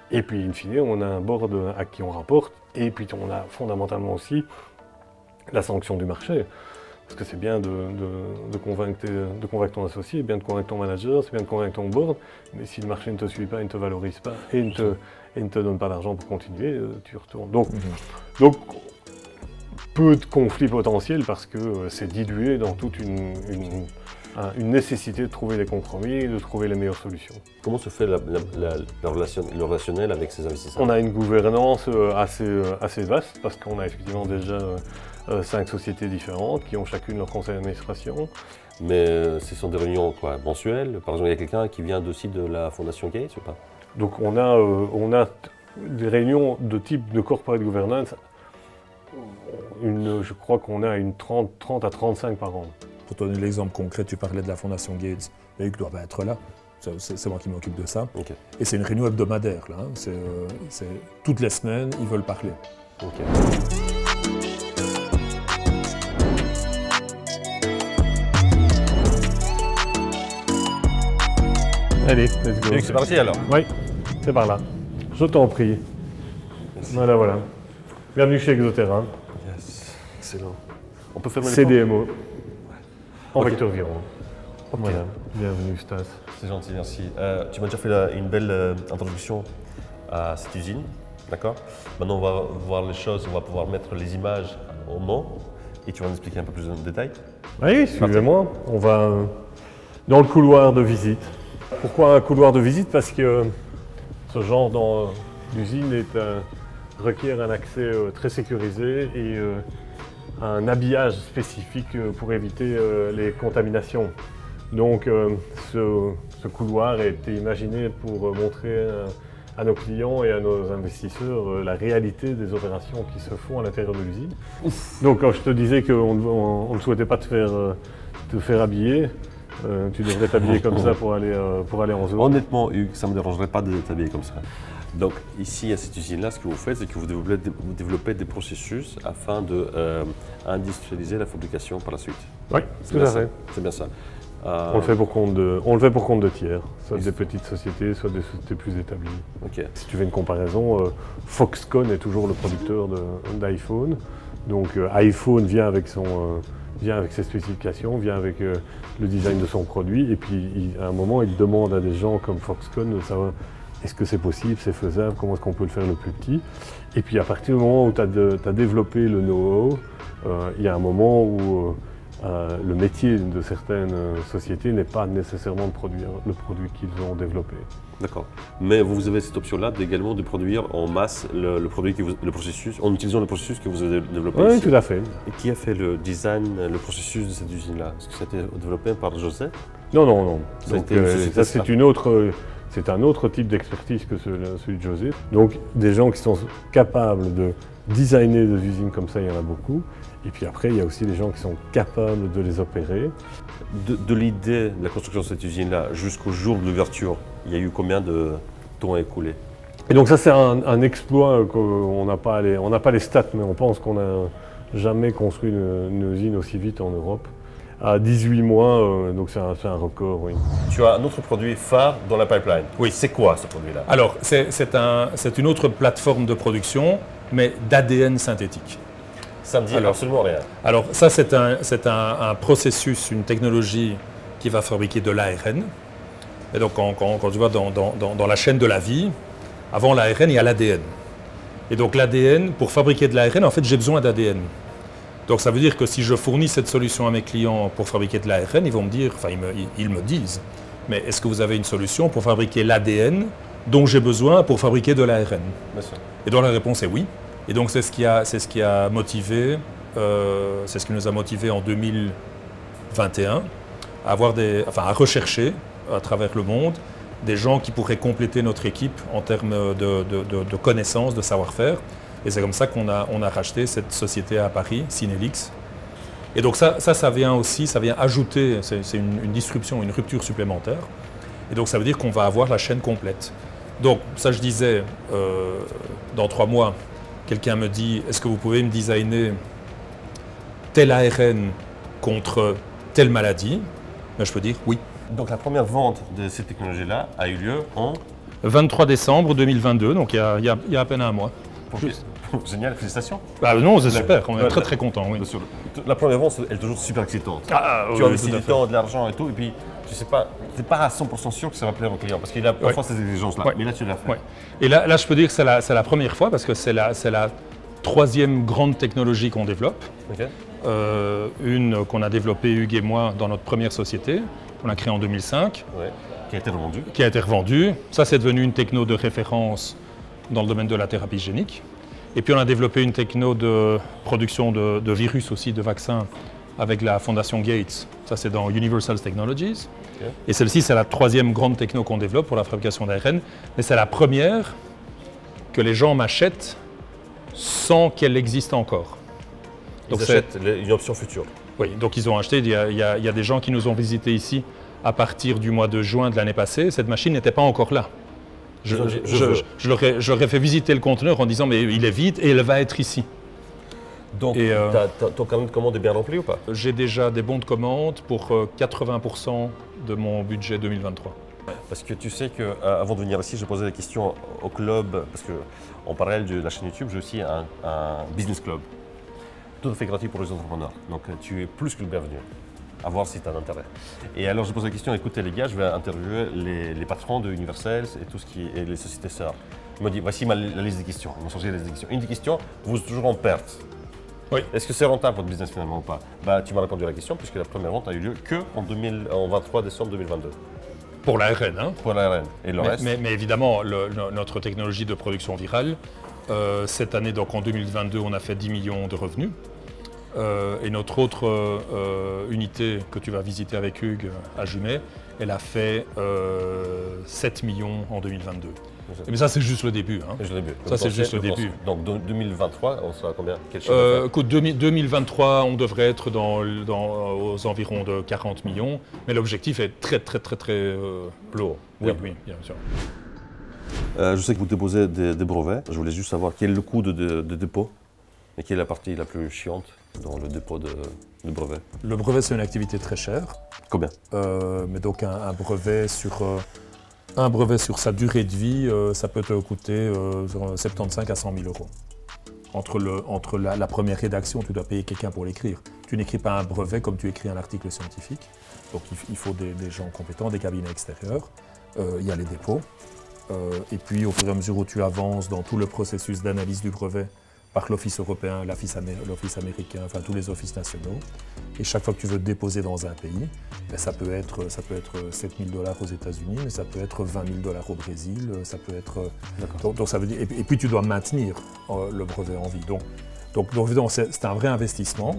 et puis, in fine, on a un board à qui on rapporte, et puis on a fondamentalement aussi la sanction du marché. Parce que c'est bien de convaincre ton associé, c'est bien de convaincre ton manager, c'est bien de convaincre ton board, mais si le marché ne te suit pas, il ne te valorise pas et ne te donne pas d'argent pour continuer, tu retournes. Donc, peu de conflits potentiels parce que c'est dilué dans toute une nécessité de trouver des compromis, de trouver les meilleures solutions. Comment se fait le relationnel avec ces investisseurs? On a une gouvernance assez vaste parce qu'on a effectivement déjà 5 sociétés différentes qui ont chacune leur conseil d'administration. Mais ce sont des réunions quoi, mensuelles? Par exemple, il y a quelqu'un qui vient aussi de la Fondation Gates ou pas? Donc on a des réunions de type de corporate governance, je crois qu'on a une 30 à 35 par an. Pour te donner l'exemple concret, tu parlais de la Fondation Gates. Mais Hugues doit pas être là. C'est moi qui m'occupe de ça. Ok. Et c'est une réunion hebdomadaire. Là, hein. C'est toutes les semaines, ils veulent parler. Ok. Allez, let's go. C'est parti alors. Oui, c'est par là. Je t'en prie. Voilà. Bienvenue chez Exoterra. Yes. Excellent. On peut fermer les portes? CDMO. En Ok. vecteur viron. Voilà. Bienvenue Stas. C'est gentil, merci. Tu m'as déjà fait une belle introduction à cette usine. D'accord. Maintenant, on va voir les choses, on va pouvoir mettre les images au nom et tu vas nous expliquer un peu plus en détail. Oui, suivez-moi. On va dans le couloir de visite. Pourquoi un couloir de visite? Parce que ce genre d'usine requiert un accès très sécurisé et un habillage spécifique pour éviter les contaminations. Donc ce couloir a été imaginé pour montrer à nos clients et à nos investisseurs la réalité des opérations qui se font à l'intérieur de l'usine. Donc quand je te disais qu'on ne souhaitait pas te faire habiller, tu devrais t'habiller comme ça pour aller en zone. Honnêtement, Hugues, ça ne me dérangerait pas de t'habiller comme ça. Donc ici, à cette usine-là, ce que vous faites, c'est que vous développez des processus afin d'industrialiser la fabrication par la suite. Oui, tout à fait. C'est bien ça. On le fait pour compte de tiers, soit des petites sociétés, soit des sociétés plus établies. Okay. Si tu fais une comparaison, Foxconn est toujours le producteur d'iPhone. Donc iPhone vient avec ses spécifications, vient avec le design de son produit. Et puis à un moment, il demande à des gens comme Foxconn de savoir est-ce que c'est possible, c'est faisable, comment est-ce qu'on peut le faire le plus petit. Et puis à partir du moment où tu as développé le know-how, il y a un moment où le métier de certaines sociétés n'est pas nécessairement de produire le produit qu'ils ont développé. D'accord. Mais vous avez cette option-là également de produire en masse le processus, en utilisant le processus que vous avez développé Oui, ici. tout à fait. Et qui a fait le design, le processus de cette usine-là? Est-ce que ça a été développé par José? Non. Donc, c'est un autre type d'expertise que celui de José. Donc des gens qui sont capables de designer des usines comme ça, il y en a beaucoup. Et puis après, il y a aussi des gens qui sont capables de les opérer. De l'idée de la construction de cette usine-là jusqu'au jour de l'ouverture, il y a eu combien de temps écoulé? Et donc ça, c'est un exploit qu'on n'a pas les stats, mais on pense qu'on n'a jamais construit une usine aussi vite en Europe. À 18 mois, donc c'est un record, oui. Tu as un autre produit phare dans la pipeline. Oui. C'est quoi ce produit-là? Alors, c'est une autre plateforme de production, mais d'ADN synthétique. Ça me dit absolument rien. Alors ça, c'est un processus, une technologie qui va fabriquer de l'ARN. Et donc quand tu vois dans la chaîne de la vie, avant l'ARN, il y a l'ADN. Et donc l'ADN, pour fabriquer de l'ARN, en fait, j'ai besoin d'ADN. Donc ça veut dire que si je fournis cette solution à mes clients pour fabriquer de l'ARN, ils vont me dire, enfin ils me disent, mais est-ce que vous avez une solution pour fabriquer l'ADN dont j'ai besoin pour fabriquer de l'ARN? Et donc la réponse est oui. Et donc c'est ce qui a motivé, c'est ce qui nous a motivé en 2021 à rechercher à travers le monde des gens qui pourraient compléter notre équipe en termes de connaissances, de savoir-faire. Et c'est comme ça qu'on a racheté cette société à Paris, Synelix. Et donc ça vient ajouter, c'est une disruption, une rupture supplémentaire. Et donc ça veut dire qu'on va avoir la chaîne complète. Donc ça je disais, dans 3 mois, quelqu'un me dit, est-ce que vous pouvez me designer tel ARN contre telle maladie? Ben, je peux dire oui. Donc la première vente de cette technologie-là a eu lieu en 23 décembre 2022, donc il y a à peine un mois. Génial, félicitations. Ah non, c'est super, on est très contents. Oui. La première vente, elle est toujours super excitante. Tu investis du temps, de l'argent et tout, et puis tu sais pas, tu n'es pas à 100% sûr que ça va plaire au client, parce qu'il a parfois ces exigences-là. Mais là, tu l'as fait. Et là, je peux dire que c'est la première fois, parce que c'est la 3e grande technologie qu'on développe. Okay. Une qu'on a développée, Hugues et moi, dans notre première société, qu'on a créée en 2005. Ouais. Qui a été revendue. Qui a été revendue. Ça, c'est devenu une techno de référence dans le domaine de la thérapie génique. Et puis on a développé une techno de production de virus aussi, de vaccins, avec la fondation Gates. Ça, c'est dans Universal Technologies. Okay. Et celle-ci, c'est la 3e grande techno qu'on développe pour la fabrication d'ARN. Mais c'est la première que les gens m'achètent sans qu'elle existe encore. Donc ils achètent une option future. Oui, donc ils ont acheté. Il y a des gens qui nous ont visités ici à partir du mois de juin de l'année passée. Cette machine n'était pas encore là. Je leur ai fait visiter le conteneur en disant mais il est vide et elle va être ici. Donc ton carnet de commande est bien rempli ou pas? J'ai déjà des bons de commande pour 80% de mon budget 2023. Parce que tu sais qu'avant de venir ici, je posais des questions au club, parce qu'en parallèle de la chaîne YouTube, j'ai aussi un business club. Tout à fait gratuit pour les entrepreneurs. Donc tu es plus que le bienvenu. À voir si tu as un intérêt. Et alors je pose la question, écoutez les gars, je vais interviewer les patrons de Universal et tout ce qui est les sociétés sœurs. Il m'a dit, voici la liste des questions. Ils m'ont sorti la liste des questions. Une des questions, vous êtes toujours en perte. Oui. Est-ce que c'est rentable votre business finalement ou pas? Bah, tu m'as répondu à la question puisque la première vente a eu lieu en 23 décembre 2022. Pour la RN. Hein. Pour la RN. Et le reste? Mais évidemment, notre technologie de production virale, cette année, donc en 2022, on a fait 10 millions de revenus. Et notre autre unité que tu vas visiter avec Hugues à Jumet, elle a fait 7 millions en 2022. Mais ça, c'est juste le début. Hein. Ça, c'est juste le début. Donc 2023, on sera à combien? Quel chiffre d'affaires? Écoute, 2023, on devrait être aux environs de 40 millions, mais l'objectif est très lourd. Oui, bien sûr. Je sais que vous déposez des brevets. Je voulais juste savoir quel est le coût de dépôt et quelle est la partie la plus chiante dans le dépôt de brevets. Le brevet, c'est une activité très chère. Combien? Mais donc un brevet sur sa durée de vie, ça peut te coûter 75 à 100 000 euros. Entre la première rédaction, tu dois payer quelqu'un pour l'écrire. Tu n'écris pas un brevet comme tu écris un article scientifique. Donc il faut des gens compétents, des cabinets extérieurs. Il y a les dépôts. Et puis au fur et à mesure où tu avances dans tout le processus d'analyse du brevet par l'Office européen, l'Office américain, enfin tous les offices nationaux. Et chaque fois que tu veux déposer dans un pays, ben, ça peut être 7 000 $ aux États-Unis, mais ça peut être 20 000 $ au Brésil, ça peut être. Donc ça veut dire, et puis tu dois maintenir le brevet en vie. Donc évidemment, c'est un vrai investissement.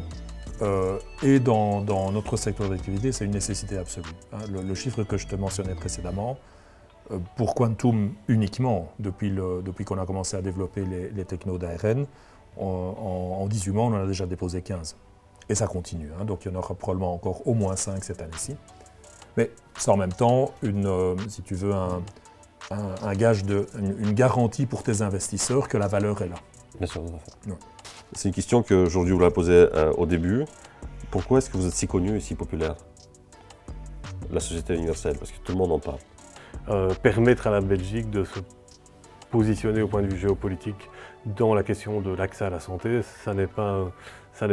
Et dans notre secteur d'activité, c'est une nécessité absolue. Hein. Le chiffre que je te mentionnais précédemment, pour Quantum uniquement, depuis qu'on a commencé à développer les technos d'ARN, en 18 mois, on en a déjà déposé 15. Et ça continue, hein, donc il y en aura probablement encore au moins 5 cette année-ci. Mais c'est en même temps, si tu veux, un gage une garantie pour tes investisseurs que la valeur est là. Bien sûr, tout à fait. Ouais. C'est une question que aujourd'hui vous la posez au début. Pourquoi est-ce que vous êtes si connu et si populaire, la Société Universelle? Parce que tout le monde en parle. Permettre à la Belgique de se positionner au point de vue géopolitique dans la question de l'accès à la santé, ça n'est pas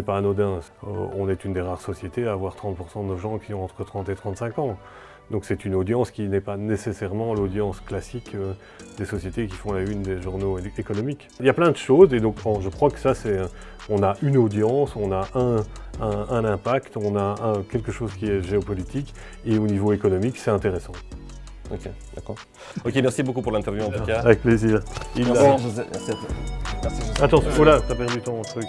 anodin. On est une des rares sociétés à avoir 30% de gens qui ont entre 30 et 35 ans. Donc c'est une audience qui n'est pas nécessairement l'audience classique des sociétés qui font la une des journaux économiques. Il y a plein de choses et donc je crois que ça c'est... On a une audience, on a un impact, on a quelque chose qui est géopolitique et au niveau économique c'est intéressant. Ok, d'accord. Ok, merci beaucoup pour l'interview en tout cas. Avec plaisir. Merci. Attends, oh là, t'as perdu ton truc.